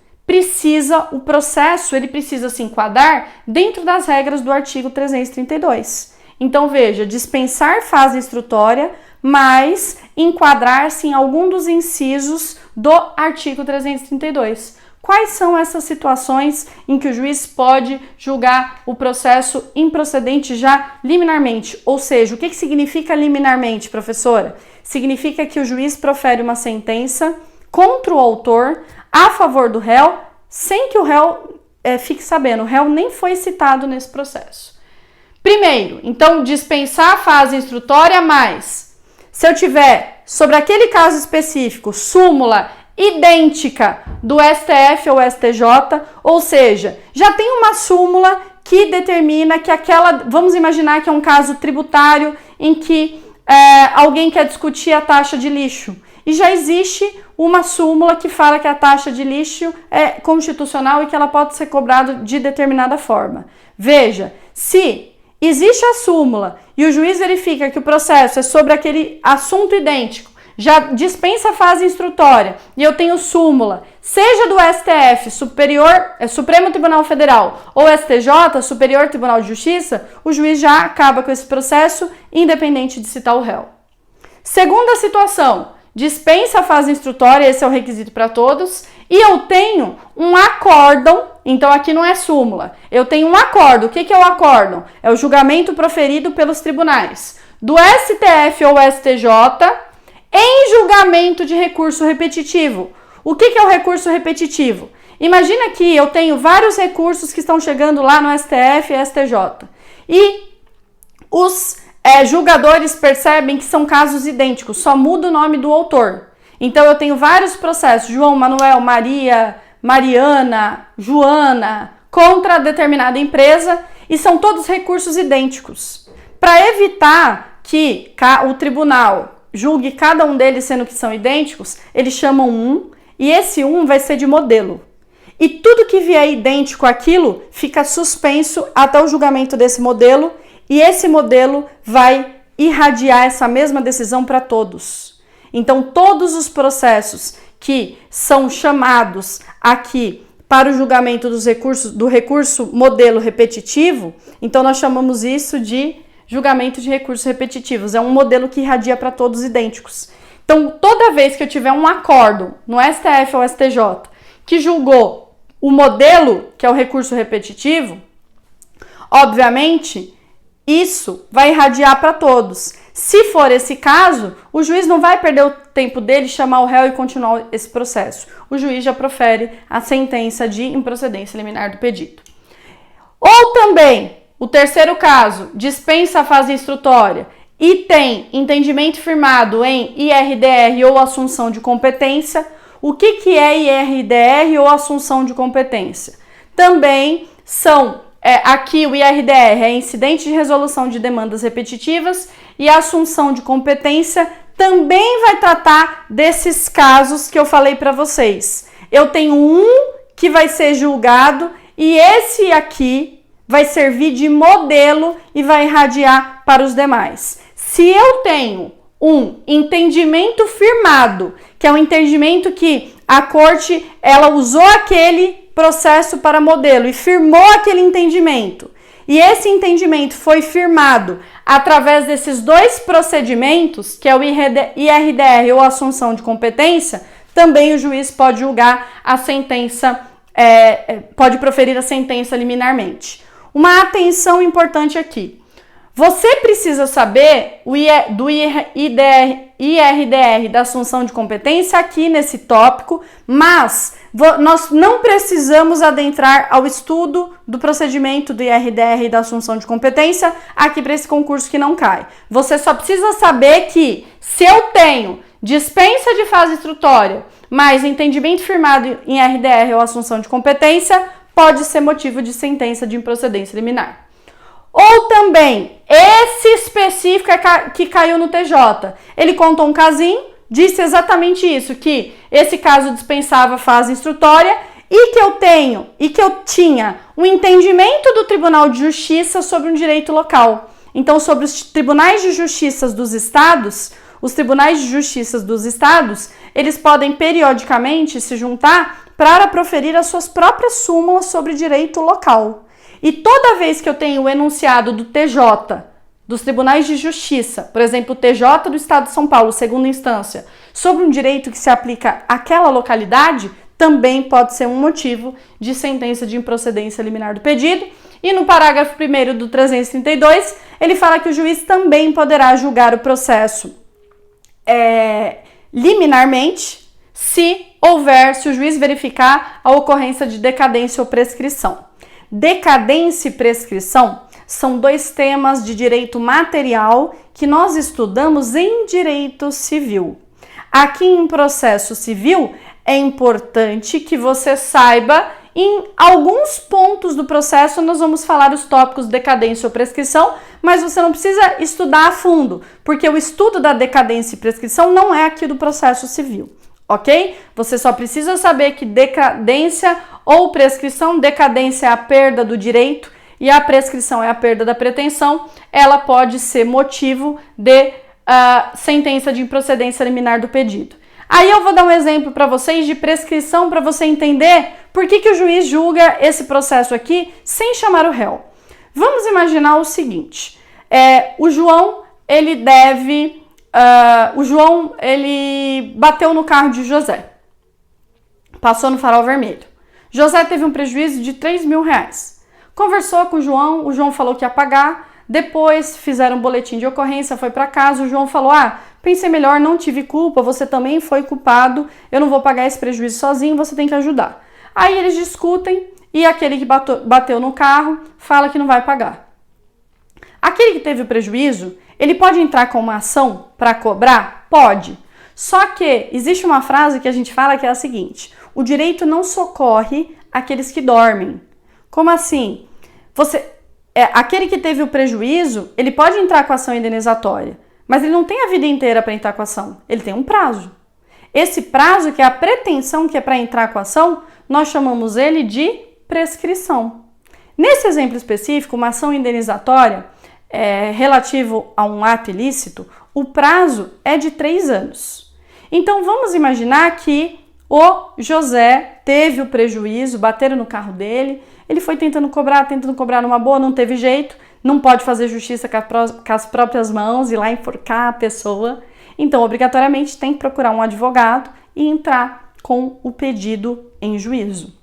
o processo ele precisa se enquadrar dentro das regras do artigo 332. Então, veja, dispensar fase instrutória, mas enquadrar-se em algum dos incisos do artigo 332. Quais são essas situações em que o juiz pode julgar o processo improcedente já liminarmente? Ou seja, o que significa liminarmente, professora? Significa que o juiz profere uma sentença contra o autor a favor do réu, sem que o réu fique sabendo. O réu nem foi citado nesse processo. Primeiro, então, dispensar a fase instrutória, mas se eu tiver, sobre aquele caso específico, súmula idêntica do STF ou STJ, ou seja, já tem uma súmula que determina que vamos imaginar que é um caso tributário em que alguém quer discutir a taxa de lixo. E já existe uma súmula que fala que a taxa de lixo é constitucional e que ela pode ser cobrada de determinada forma. Veja, se existe a súmula e o juiz verifica que o processo é sobre aquele assunto idêntico, já dispensa a fase instrutória e eu tenho súmula, seja do STF, Supremo Tribunal Federal, ou STJ, Superior Tribunal de Justiça, o juiz já acaba com esse processo, independente de citar o réu. Segunda situação, dispensa a fase instrutória, esse é o requisito para todos, e eu tenho um acórdão, então aqui não é súmula, eu tenho um acórdão. O que é o acórdão? É o julgamento proferido pelos tribunais do STF ou STJ em julgamento de recurso repetitivo. O que é o recurso repetitivo? Imagina que eu tenho vários recursos que estão chegando lá no STF e STJ, e os julgadores percebem que são casos idênticos, só muda o nome do autor. Então eu tenho vários processos, João, Manuel, Maria, Mariana, Joana, contra determinada empresa e são todos recursos idênticos. Para evitar que o tribunal julgue cada um deles sendo que são idênticos, eles chamam um e esse um vai ser de modelo. E tudo que vier idêntico àquilo fica suspenso até o julgamento desse modelo e esse modelo vai irradiar essa mesma decisão para todos. Então, todos os processos que são chamados aqui para o julgamento do recurso modelo repetitivo, então nós chamamos isso de julgamento de recursos repetitivos. É um modelo que irradia para todos idênticos. Então, toda vez que eu tiver um acórdão no STF ou STJ que julgou o modelo, que é o recurso repetitivo, obviamente, isso vai irradiar para todos. Se for esse caso, o juiz não vai perder o tempo dele, chamar o réu e continuar esse processo. O juiz já profere a sentença de improcedência liminar do pedido. Ou também, o terceiro caso, dispensa a fase instrutória e tem entendimento firmado em IRDR ou assunção de competência. O que é IRDR ou assunção de competência? Também são, aqui o IRDR é incidente de resolução de demandas repetitivas e a assunção de competência também vai tratar desses casos que eu falei para vocês. Eu tenho um que vai ser julgado e esse aqui vai servir de modelo e vai irradiar para os demais. Se eu tenho um entendimento firmado, que é um entendimento que a corte ela usou aquele processo para modelo e firmou aquele entendimento, e esse entendimento foi firmado através desses dois procedimentos, que é o IRDR ou assunção de competência, também o juiz pode julgar a sentença, pode proferir a sentença liminarmente. Uma atenção importante aqui. Você precisa saber do IRDR da assunção de competência aqui nesse tópico, mas nós não precisamos adentrar ao estudo do procedimento do IRDR da assunção de competência aqui para esse concurso que não cai. Você só precisa saber que se eu tenho dispensa de fase instrutória, mas entendimento firmado em IRDR ou assunção de competência, pode ser motivo de sentença de improcedência liminar. Ou também, esse específico que caiu no TJ, ele contou um casinho, disse exatamente isso, que esse caso dispensava fase instrutória e que eu tinha um entendimento do Tribunal de Justiça sobre um direito local. Então, sobre os tribunais de justiça dos estados, os tribunais de justiça dos estados, eles podem periodicamente se juntar para proferir as suas próprias súmulas sobre direito local. E toda vez que eu tenho o enunciado do TJ, dos tribunais de justiça, por exemplo, o TJ do Estado de São Paulo, segunda instância, sobre um direito que se aplica àquela localidade, também pode ser um motivo de sentença de improcedência liminar do pedido. E no parágrafo 1º do 332, ele fala que o juiz também poderá julgar o processo liminarmente, se o juiz verificar a ocorrência de decadência ou prescrição. Decadência e prescrição são dois temas de direito material que nós estudamos em direito civil. Aqui em processo civil é importante que você saiba, em alguns pontos do processo nós vamos falar os tópicos decadência ou prescrição, mas você não precisa estudar a fundo, porque o estudo da decadência e prescrição não é aqui do processo civil. Ok? Você só precisa saber que decadência ou prescrição, decadência é a perda do direito e a prescrição é a perda da pretensão, ela pode ser motivo de sentença de improcedência liminar do pedido. Aí eu vou dar um exemplo para vocês de prescrição para você entender por que o juiz julga esse processo aqui sem chamar o réu. Vamos imaginar o seguinte, o João, ele bateu no carro de José, passou no farol vermelho. José teve um prejuízo de R$3.000. Conversou com o João falou que ia pagar, depois fizeram um boletim de ocorrência, foi para casa, o João falou, pensei melhor, não tive culpa, você também foi culpado, eu não vou pagar esse prejuízo sozinho, você tem que ajudar. Aí eles discutem e aquele que bateu no carro fala que não vai pagar. Aquele que teve o prejuízo, ele pode entrar com uma ação para cobrar? Pode. Só que existe uma frase que a gente fala que é a seguinte, o direito não socorre aqueles que dormem. Como assim? Aquele que teve o prejuízo, ele pode entrar com a ação indenizatória, mas ele não tem a vida inteira para entrar com a ação, ele tem um prazo. Esse prazo, que é a pretensão que é para entrar com a ação, nós chamamos ele de prescrição. Nesse exemplo específico, uma ação indenizatória relativo a um ato ilícito, o prazo é de 3 anos. Então vamos imaginar que o José teve o prejuízo, bateram no carro dele, ele foi tentando cobrar numa boa, não teve jeito, não pode fazer justiça com as próprias mãos e lá enforcar a pessoa. Então, obrigatoriamente, tem que procurar um advogado e entrar com o pedido em juízo.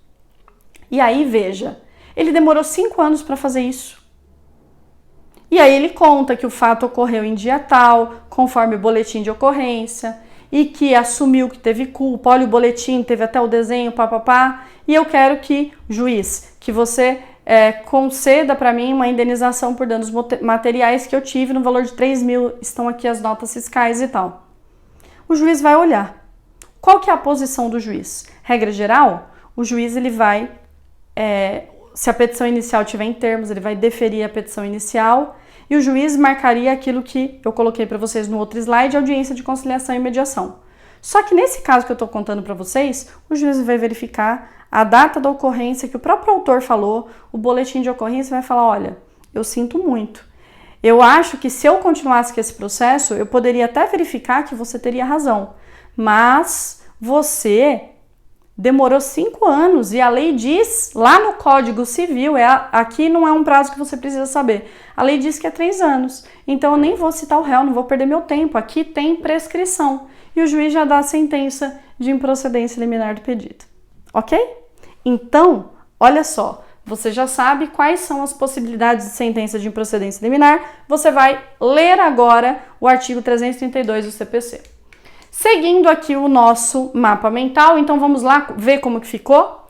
E aí, veja, ele demorou 5 anos para fazer isso. E aí ele conta que o fato ocorreu em dia tal, conforme o boletim de ocorrência, e que assumiu que teve culpa, olha o boletim, teve até o desenho, papapá, e eu quero que, juiz, que você conceda para mim uma indenização por danos materiais que eu tive no valor de 3 mil, estão aqui as notas fiscais e tal. O juiz vai olhar. Qual que é a posição do juiz? Regra geral, o juiz ele vai, se a petição inicial tiver em termos, ele vai deferir a petição inicial e o juiz marcaria aquilo que eu coloquei para vocês no outro slide, audiência de conciliação e mediação. Só que nesse caso que eu estou contando para vocês, o juiz vai verificar a data da ocorrência que o próprio autor falou, o boletim de ocorrência vai falar, olha, eu sinto muito. Eu acho que se eu continuasse com esse processo, eu poderia até verificar que você teria razão, mas você demorou 5 anos e a lei diz, lá no Código Civil, aqui não é um prazo que você precisa saber, a lei diz que é 3 anos, então eu nem vou citar o réu, não vou perder meu tempo, aqui tem prescrição. E o juiz já dá a sentença de improcedência liminar do pedido. Ok? Então, olha só, você já sabe quais são as possibilidades de sentença de improcedência liminar, você vai ler agora o artigo 332 do CPC. Seguindo aqui o nosso mapa mental, então vamos lá ver como que ficou.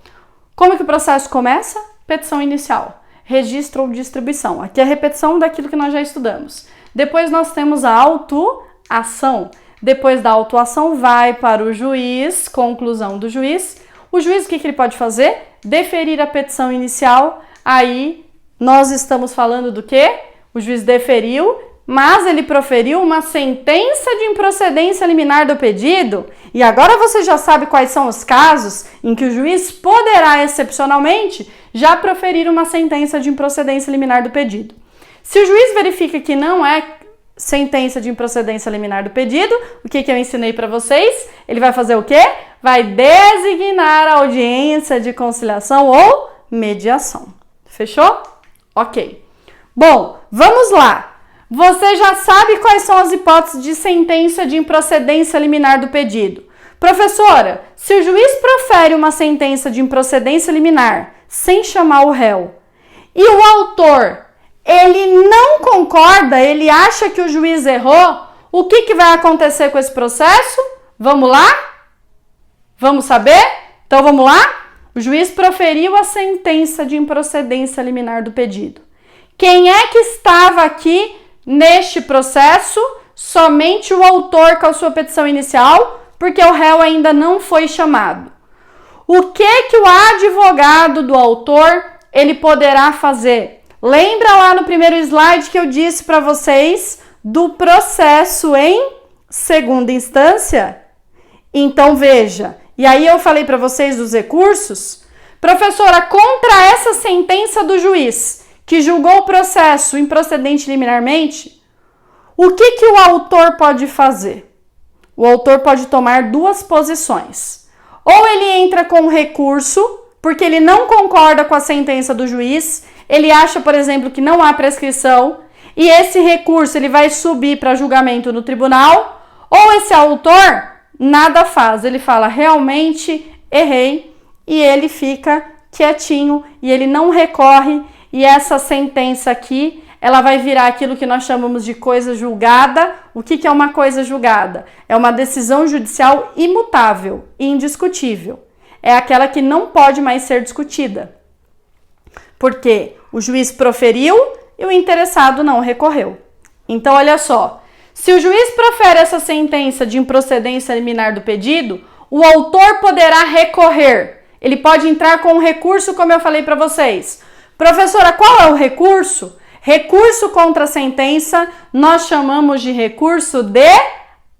Como que o processo começa? Petição inicial, registro ou distribuição. Aqui é a repetição daquilo que nós já estudamos. Depois nós temos a autuação. Depois da autuação vai para o juiz, conclusão do juiz. O juiz o que ele pode fazer? Deferir a petição inicial. Aí nós estamos falando do quê? O juiz deferiu, mas ele proferiu uma sentença de improcedência liminar do pedido. E agora você já sabe quais são os casos em que o juiz poderá, excepcionalmente, já proferir uma sentença de improcedência liminar do pedido. Se o juiz verifica que não é sentença de improcedência liminar do pedido, o que eu ensinei para vocês? Ele vai fazer o quê? Vai designar a audiência de conciliação ou mediação. Fechou? Ok. Bom, vamos lá. Você já sabe quais são as hipóteses de sentença de improcedência liminar do pedido. Professora, se o juiz profere uma sentença de improcedência liminar sem chamar o réu e o autor ele não concorda, ele acha que o juiz errou, o que vai acontecer com esse processo? Vamos lá? Vamos saber? Então vamos lá? O juiz proferiu a sentença de improcedência liminar do pedido. Quem é que estava aqui neste processo? Somente o autor com a sua petição inicial, porque o réu ainda não foi chamado. O que o advogado do autor ele poderá fazer? Lembra lá no primeiro slide que eu disse para vocês do processo em segunda instância? Então veja, e aí eu falei para vocês dos recursos. Professora, contra essa sentença do juiz que julgou o processo improcedente liminarmente, o que o autor pode fazer? O autor pode tomar 2 posições. Ou ele entra com recurso, porque ele não concorda com a sentença do juiz, ele acha, por exemplo, que não há prescrição, e esse recurso ele vai subir para julgamento no tribunal, ou esse autor nada faz, ele fala, realmente errei, e ele fica quietinho, e ele não recorre, e essa sentença aqui, ela vai virar aquilo que nós chamamos de coisa julgada. O que é uma coisa julgada? É uma decisão judicial imutável e indiscutível. É aquela que não pode mais ser discutida. Porque o juiz proferiu e o interessado não recorreu. Então, olha só. Se o juiz profere essa sentença de improcedência liminar do pedido, o autor poderá recorrer. Ele pode entrar com um recurso, como eu falei para vocês. Professora, qual é o recurso? Recurso contra a sentença, nós chamamos de recurso de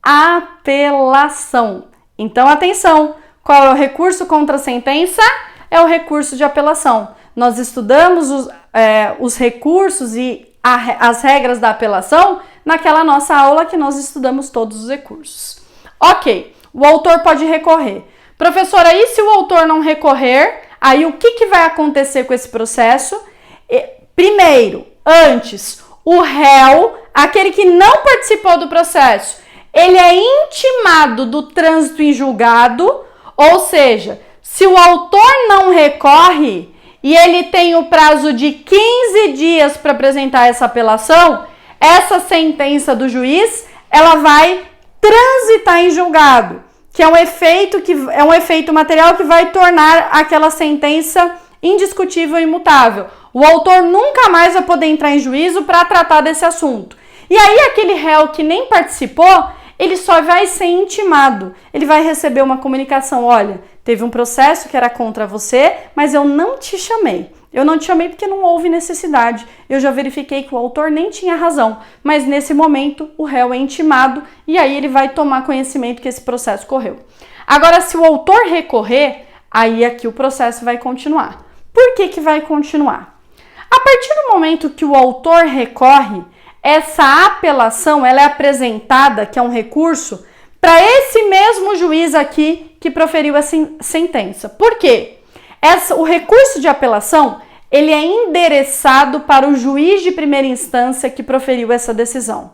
apelação. Então, atenção, qual é o recurso contra a sentença? É o recurso de apelação. Nós estudamos os recursos e as regras da apelação naquela nossa aula que nós estudamos todos os recursos. Ok, o autor pode recorrer. Professora, e se o autor não recorrer? Aí o que vai acontecer com esse processo? Primeiro, antes, o réu, aquele que não participou do processo, ele é intimado do trânsito em julgado, ou seja, se o autor não recorre e ele tem o prazo de 15 dias para apresentar essa apelação, essa sentença do juiz, ela vai transitar em julgado, que é um efeito material que vai tornar aquela sentença indiscutível e imutável. O autor nunca mais vai poder entrar em juízo para tratar desse assunto. E aí aquele réu que nem participou, ele só vai ser intimado. Ele vai receber uma comunicação, olha, teve um processo que era contra você, mas eu não te chamei. Eu não te chamei porque não houve necessidade. Eu já verifiquei que o autor nem tinha razão. Mas nesse momento o réu é intimado e aí ele vai tomar conhecimento que esse processo correu. Agora, se o autor recorrer, aí aqui o processo vai continuar. Por que vai continuar? A partir do momento que o autor recorre, essa apelação ela é apresentada, que é um recurso, para esse mesmo juiz aqui que proferiu a sentença. Por quê? O recurso de apelação ele é endereçado para o juiz de primeira instância que proferiu essa decisão.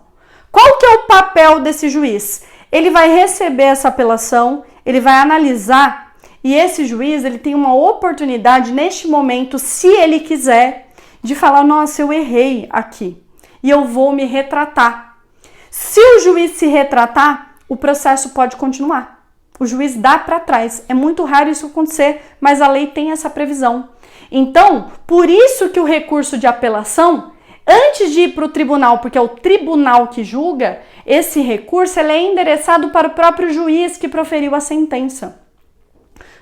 Qual que é o papel desse juiz? Ele vai receber essa apelação, ele vai analisar e esse juiz ele tem uma oportunidade neste momento, se ele quiser, de falar, nossa, eu errei aqui e eu vou me retratar. Se o juiz se retratar, o processo pode continuar. O juiz dá para trás. É muito raro isso acontecer, mas a lei tem essa previsão. Então, por isso que o recurso de apelação, antes de ir para o tribunal, porque é o tribunal que julga, esse recurso ele é endereçado para o próprio juiz que proferiu a sentença.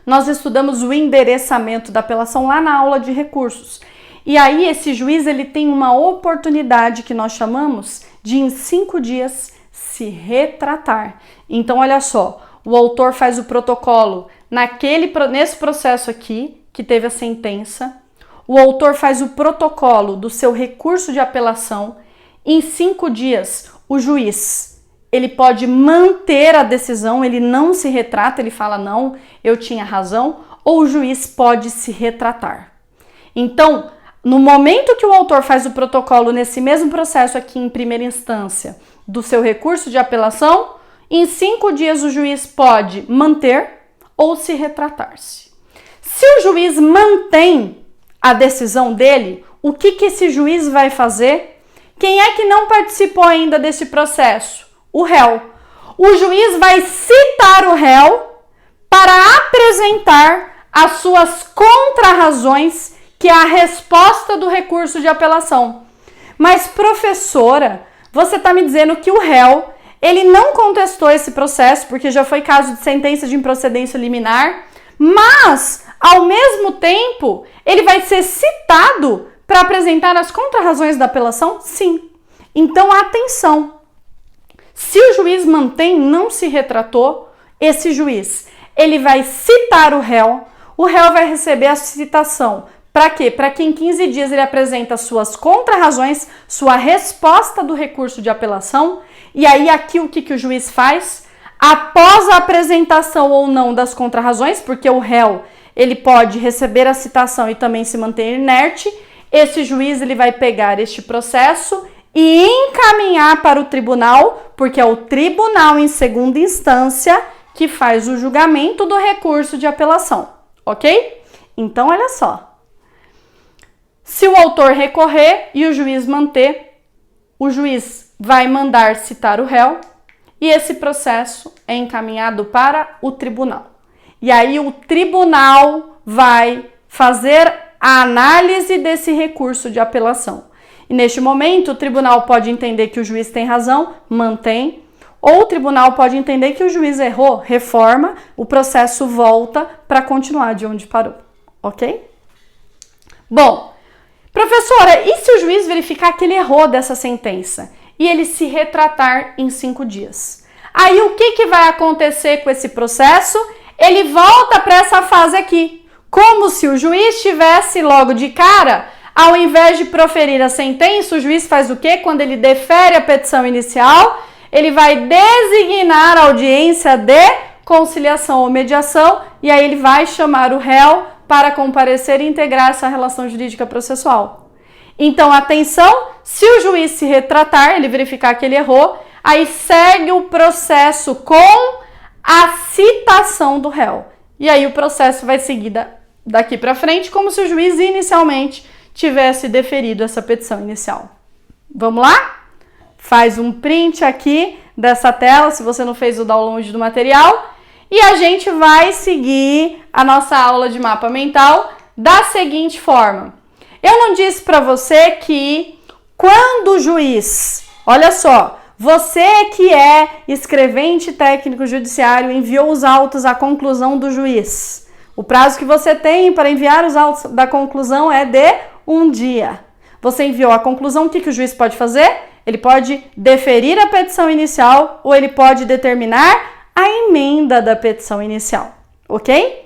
Nós estudamos o endereçamento da apelação lá na aula de recursos. E aí esse juiz ele tem uma oportunidade que nós chamamos de em 5 dias se retratar. Então olha só, o autor faz o protocolo nesse processo aqui que teve a sentença, o autor faz o protocolo do seu recurso de apelação, em 5 dias o juiz ele pode manter a decisão, ele não se retrata, ele fala não, eu tinha razão, ou o juiz pode se retratar. Então, no momento que o autor faz o protocolo nesse mesmo processo aqui em primeira instância do seu recurso de apelação, em 5 dias o juiz pode manter ou se retratar-se. Se o juiz mantém a decisão dele, o que esse juiz vai fazer? Quem é que não participou ainda desse processo? O réu. O juiz vai citar o réu para apresentar as suas contrarrazões, que é a resposta do recurso de apelação. Mas, professora, você está me dizendo que o réu, ele não contestou esse processo, porque já foi caso de sentença de improcedência liminar, mas, ao mesmo tempo, ele vai ser citado para apresentar as contrarrazões da apelação? Sim. Então, atenção. Se o juiz mantém, não se retratou, esse juiz, ele vai citar o réu vai receber a citação. Para quê? Para que em 15 dias ele apresenta suas contrarrazões, sua resposta do recurso de apelação, e aí aqui o que o juiz faz? Após a apresentação ou não das contrarrazões, porque o réu ele pode receber a citação e também se manter inerte, esse juiz ele vai pegar este processo e encaminhar para o tribunal, porque é o tribunal em segunda instância que faz o julgamento do recurso de apelação, ok? Então, olha só. Se o autor recorrer e o juiz manter, o juiz vai mandar citar o réu e esse processo é encaminhado para o tribunal. E aí o tribunal vai fazer a análise desse recurso de apelação. E neste momento o tribunal pode entender que o juiz tem razão, mantém, ou o tribunal pode entender que o juiz errou, reforma, o processo volta para continuar de onde parou, ok? Bom, professora, e se o juiz verificar que ele errou dessa sentença e ele se retratar em 5 dias? Aí o que vai acontecer com esse processo? Ele volta para essa fase aqui, como se o juiz tivesse logo de cara, ao invés de proferir a sentença, o juiz faz o quê? Quando ele defere a petição inicial, ele vai designar a audiência de conciliação ou mediação e aí ele vai chamar o réu para comparecer e integrar essa relação jurídica processual. Então, atenção, se o juiz se retratar, ele verificar que ele errou, aí segue o processo com a citação do réu. E aí o processo vai seguir daqui para frente, como se o juiz inicialmente tivesse deferido essa petição inicial. Vamos lá? Faz um print aqui dessa tela, se você não fez o download do material, e a gente vai seguir a nossa aula de mapa mental da seguinte forma. Eu não disse para você que quando o juiz, olha só, você que é escrevente técnico judiciário enviou os autos à conclusão do juiz. O prazo que você tem para enviar os autos da conclusão é de 1 dia. Você enviou a conclusão, o que o juiz pode fazer? Ele pode deferir a petição inicial ou ele pode determinar a emenda da petição inicial, ok?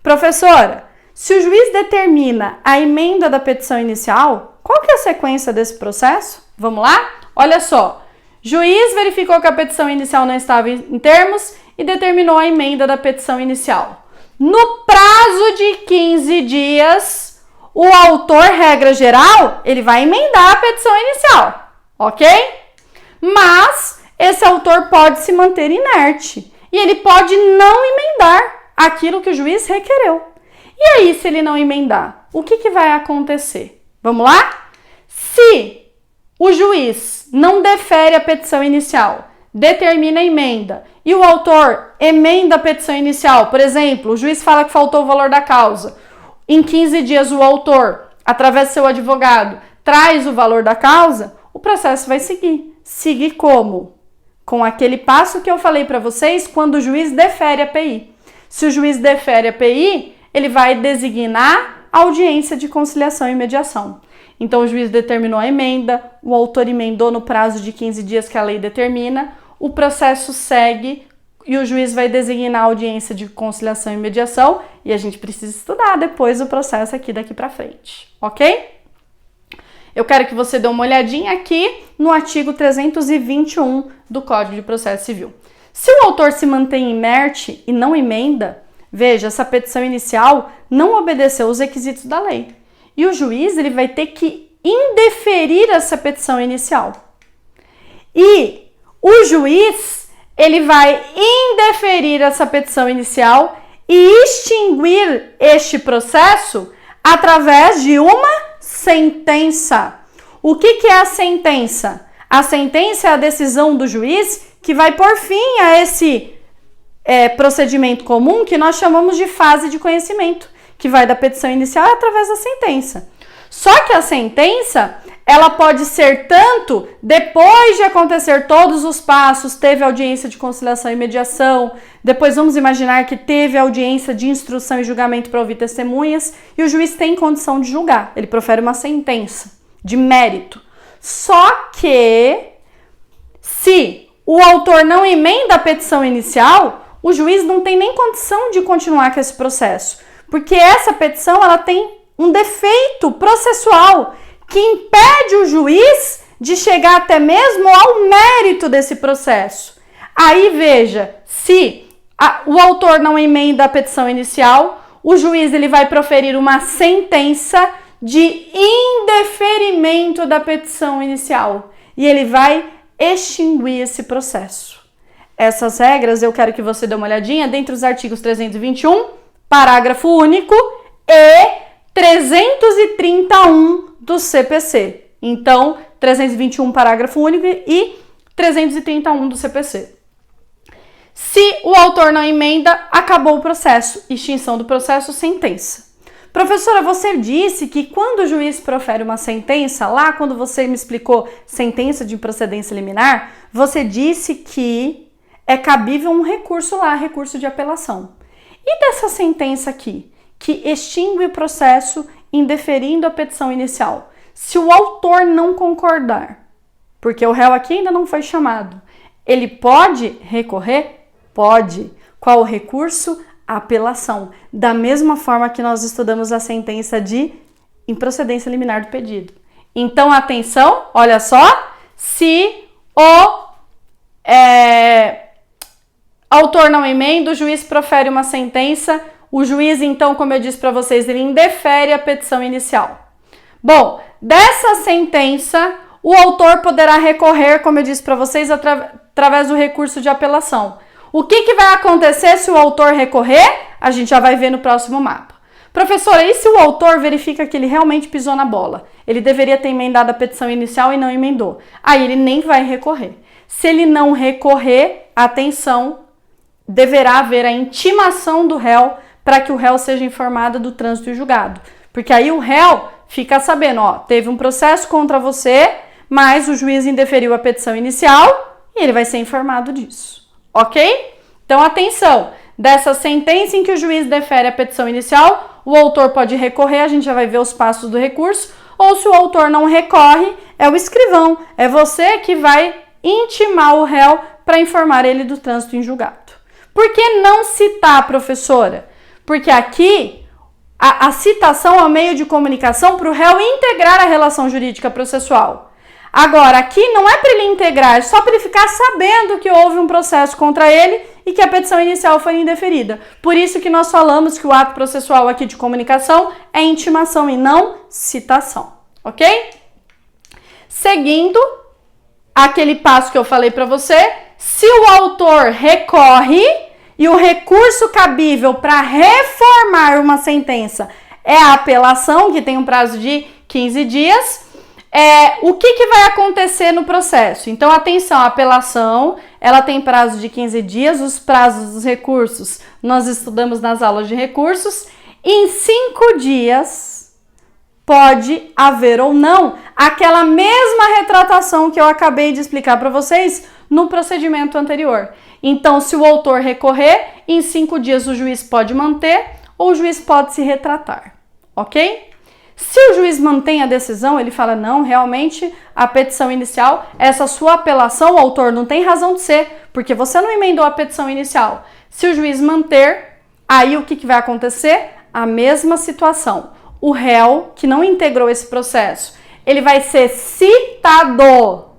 Professora, se o juiz determina a emenda da petição inicial, qual que é a sequência desse processo? Vamos lá? Olha só, juiz verificou que a petição inicial não estava em termos e determinou a emenda da petição inicial. No prazo de 15 dias, o autor, regra geral, ele vai emendar a petição inicial, ok? Mas esse autor pode se manter inerte e ele pode não emendar aquilo que o juiz requereu. E aí, se ele não emendar, o que vai acontecer? Vamos lá? Se o juiz não defere a petição inicial, determina a emenda e o autor emenda a petição inicial, por exemplo, o juiz fala que faltou o valor da causa, em 15 dias o autor, através do seu advogado, traz o valor da causa, o processo vai seguir. Seguir como? Com aquele passo que eu falei para vocês quando o juiz defere a PI. Se o juiz defere a PI, ele vai designar a audiência de conciliação e mediação. Então, o juiz determinou a emenda, o autor emendou no prazo de 15 dias que a lei determina, o processo segue e o juiz vai designar a audiência de conciliação e mediação e a gente precisa estudar depois o processo daqui para frente, ok? Eu quero que você dê uma olhadinha aqui no artigo 321 do Código de Processo Civil. Se o autor se mantém inerte e não emenda, veja, essa petição inicial não obedeceu os requisitos da lei. E o juiz ele vai ter que indeferir essa petição inicial. E o juiz ele vai indeferir essa petição inicial e extinguir este processo através de uma sentença. O que é a sentença? A sentença é a decisão do juiz que vai pôr fim a esse procedimento comum que nós chamamos de fase de conhecimento, que vai da petição inicial através da sentença. Só que a sentença, ela pode ser tanto depois de acontecer todos os passos, teve audiência de conciliação e mediação, depois vamos imaginar que teve audiência de instrução e julgamento para ouvir testemunhas e o juiz tem condição de julgar, ele profere uma sentença de mérito. Só que se o autor não emenda a petição inicial, o juiz não tem nem condição de continuar com esse processo, porque essa petição ela tem um defeito processual que impede o juiz de chegar até mesmo ao mérito desse processo. Aí veja, se o autor não emenda a petição inicial, o juiz ele vai proferir uma sentença de indeferimento da petição inicial e ele vai extinguir esse processo. Essas regras eu quero que você dê uma olhadinha dentre os artigos 321, parágrafo único e 331 do CPC. Então, 321, parágrafo único e 331 do CPC. Se o autor não emenda, acabou o processo. Extinção do processo, sentença. Professora, você disse que quando o juiz profere uma sentença, lá quando você me explicou sentença de improcedência liminar, você disse que é cabível um recurso lá, recurso de apelação. E dessa sentença aqui, que extingue o processo indeferindo a petição inicial? Se o autor não concordar, porque o réu aqui ainda não foi chamado, ele pode recorrer? Pode. Qual o recurso? Apelação. Da mesma forma que nós estudamos a sentença de improcedência liminar do pedido. Então, atenção, olha só, se o autor não emenda, o juiz profere uma sentença, o juiz, então, como eu disse para vocês, ele indefere a petição inicial. Bom, dessa sentença, o autor poderá recorrer, como eu disse para vocês, através do recurso de apelação. O que vai acontecer se o autor recorrer? A gente já vai ver no próximo mapa. Professora, e se o autor verifica que ele realmente pisou na bola? Ele deveria ter emendado a petição inicial e não emendou. Aí ele nem vai recorrer. Se ele não recorrer, atenção, deverá haver a intimação do réu para que o réu seja informado do trânsito em julgado. Porque aí o réu fica sabendo, ó, teve um processo contra você, mas o juiz indeferiu a petição inicial e ele vai ser informado disso. Ok? Então, atenção, dessa sentença em que o juiz defere a petição inicial, o autor pode recorrer, a gente já vai ver os passos do recurso, ou se o autor não recorre, é o escrivão, é você que vai intimar o réu para informar ele do trânsito em julgado. Por que não citar, professora? Porque aqui a citação é um meio de comunicação para o réu integrar a relação jurídica processual. Agora, aqui não é para ele integrar, é só para ele ficar sabendo que houve um processo contra ele e que a petição inicial foi indeferida. Por isso que nós falamos que o ato processual aqui de comunicação é intimação e não citação, ok? Seguindo aquele passo que eu falei para você, se o autor recorre e o recurso cabível para reformar uma sentença é a apelação, que tem um prazo de 15 dias, o que vai acontecer no processo? Então, atenção, a apelação, ela tem prazo de 15 dias, os prazos dos recursos nós estudamos nas aulas de recursos, em 5 dias pode haver ou não aquela mesma retratação que eu acabei de explicar para vocês no procedimento anterior. Então, se o autor recorrer, em 5 dias o juiz pode manter ou o juiz pode se retratar, ok? Se o juiz mantém a decisão, ele fala, não, realmente a petição inicial, essa sua apelação, o autor não tem razão de ser, porque você não emendou a petição inicial. Se o juiz manter, aí o que vai acontecer? A mesma situação. O réu, que não integrou esse processo, ele vai ser citado.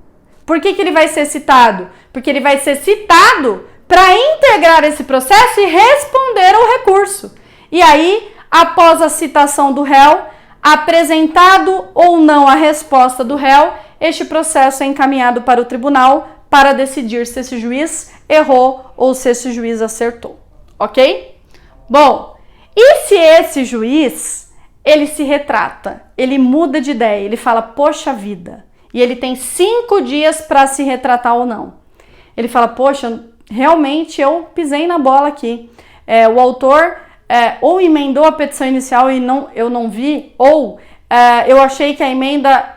Por que ele vai ser citado? Porque ele vai ser citado para integrar esse processo e responder ao recurso. E aí, após a citação do réu, apresentado ou não a resposta do réu, este processo é encaminhado para o tribunal para decidir se esse juiz errou ou se esse juiz acertou, ok? Bom, e se esse juiz, ele se retrata, ele muda de ideia, ele fala, poxa vida, e ele tem 5 dias para se retratar ou não. Ele fala, poxa, realmente eu pisei na bola aqui, o autor ou emendou a petição inicial e eu não vi, ou eu achei que a emenda,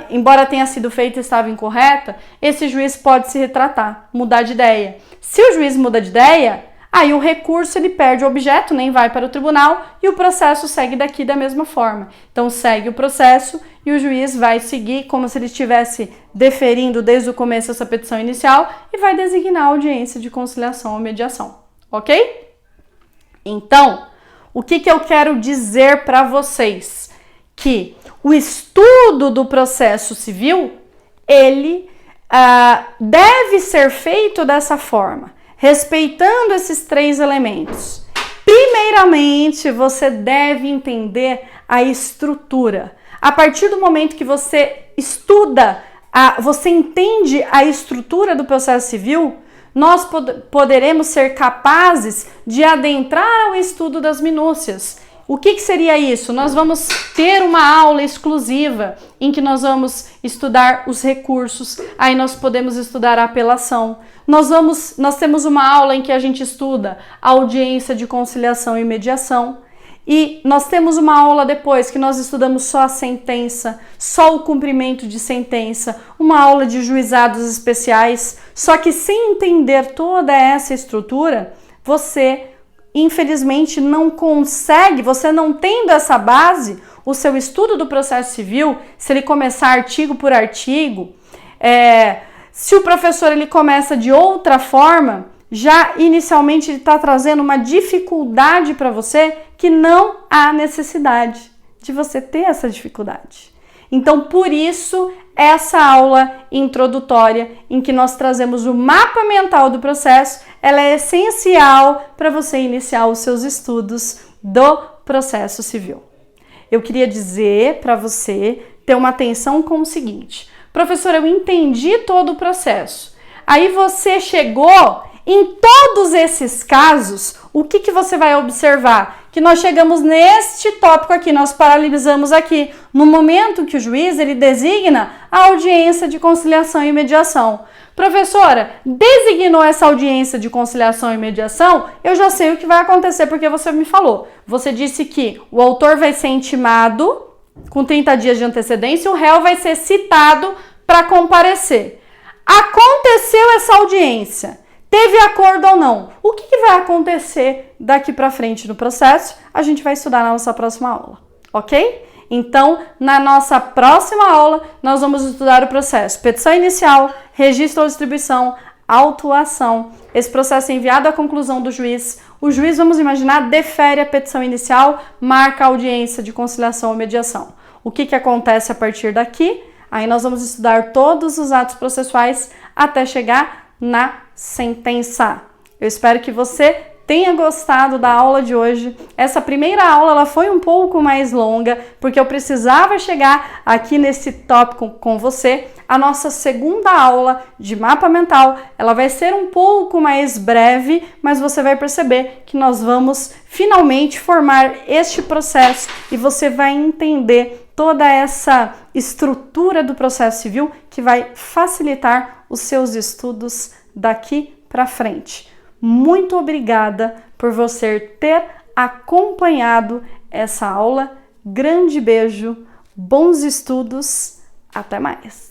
embora tenha sido feita, estava incorreta, esse juiz pode se retratar, mudar de ideia. Se o juiz muda de ideia, aí o recurso ele perde o objeto, nem vai para o tribunal e o processo segue daqui da mesma forma. Então segue o processo e o juiz vai seguir como se ele estivesse deferindo desde o começo essa petição inicial e vai designar a audiência de conciliação ou mediação, ok? Então, o que eu quero dizer para vocês? Que o estudo do processo civil, ele deve ser feito dessa forma, respeitando esses 3 elementos. Primeiramente, você deve entender a estrutura. A partir do momento que você estuda, você entende a estrutura do processo civil, nós poderemos ser capazes de adentrar ao estudo das minúcias. O que seria isso? Nós vamos ter uma aula exclusiva em que nós vamos estudar os recursos, aí nós podemos estudar a apelação. Nós temos uma aula em que a gente estuda a audiência de conciliação e mediação. e nós temos uma aula depois que nós estudamos só a sentença, só o cumprimento de sentença, uma aula de juizados especiais, só que sem entender toda essa estrutura, você infelizmente não consegue, você não tendo essa base, o seu estudo do processo civil, se ele começar artigo por artigo, se o professor ele começa de outra forma, já inicialmente ele está trazendo uma dificuldade para você que não há necessidade de você ter essa dificuldade. Então, por isso, essa aula introdutória em que nós trazemos o mapa mental do processo, ela é essencial para você iniciar os seus estudos do processo civil. Eu queria dizer para você ter uma atenção com o seguinte: professora, eu entendi todo o processo. Aí você chegou em todos esses casos, o que você vai observar? Que nós chegamos neste tópico aqui, nós paralisamos aqui, no momento que o juiz ele designa a audiência de conciliação e mediação. Professora, designou essa audiência de conciliação e mediação, eu já sei o que vai acontecer porque você me falou. Você disse que o autor vai ser intimado com 30 dias de antecedência e o réu vai ser citado para comparecer. Aconteceu essa audiência. Teve acordo ou não? O que vai acontecer daqui para frente no processo? A gente vai estudar na nossa próxima aula, ok? Então, na nossa próxima aula, nós vamos estudar o processo petição inicial, registro ou distribuição, autuação. Esse processo é enviado à conclusão do juiz. O juiz, vamos imaginar, defere a petição inicial, marca a audiência de conciliação ou mediação. O que acontece a partir daqui? Aí nós vamos estudar todos os atos processuais até chegar na sentença. Eu espero que você tenha gostado da aula de hoje. Essa primeira aula ela foi um pouco mais longa, porque eu precisava chegar aqui nesse tópico com você. A nossa segunda aula de mapa mental, ela vai ser um pouco mais breve, mas você vai perceber que nós vamos finalmente formar este processo e você vai entender toda essa estrutura do processo civil que vai facilitar os seus estudos daqui para frente. Muito obrigada por você ter acompanhado essa aula. Grande beijo, bons estudos, até mais!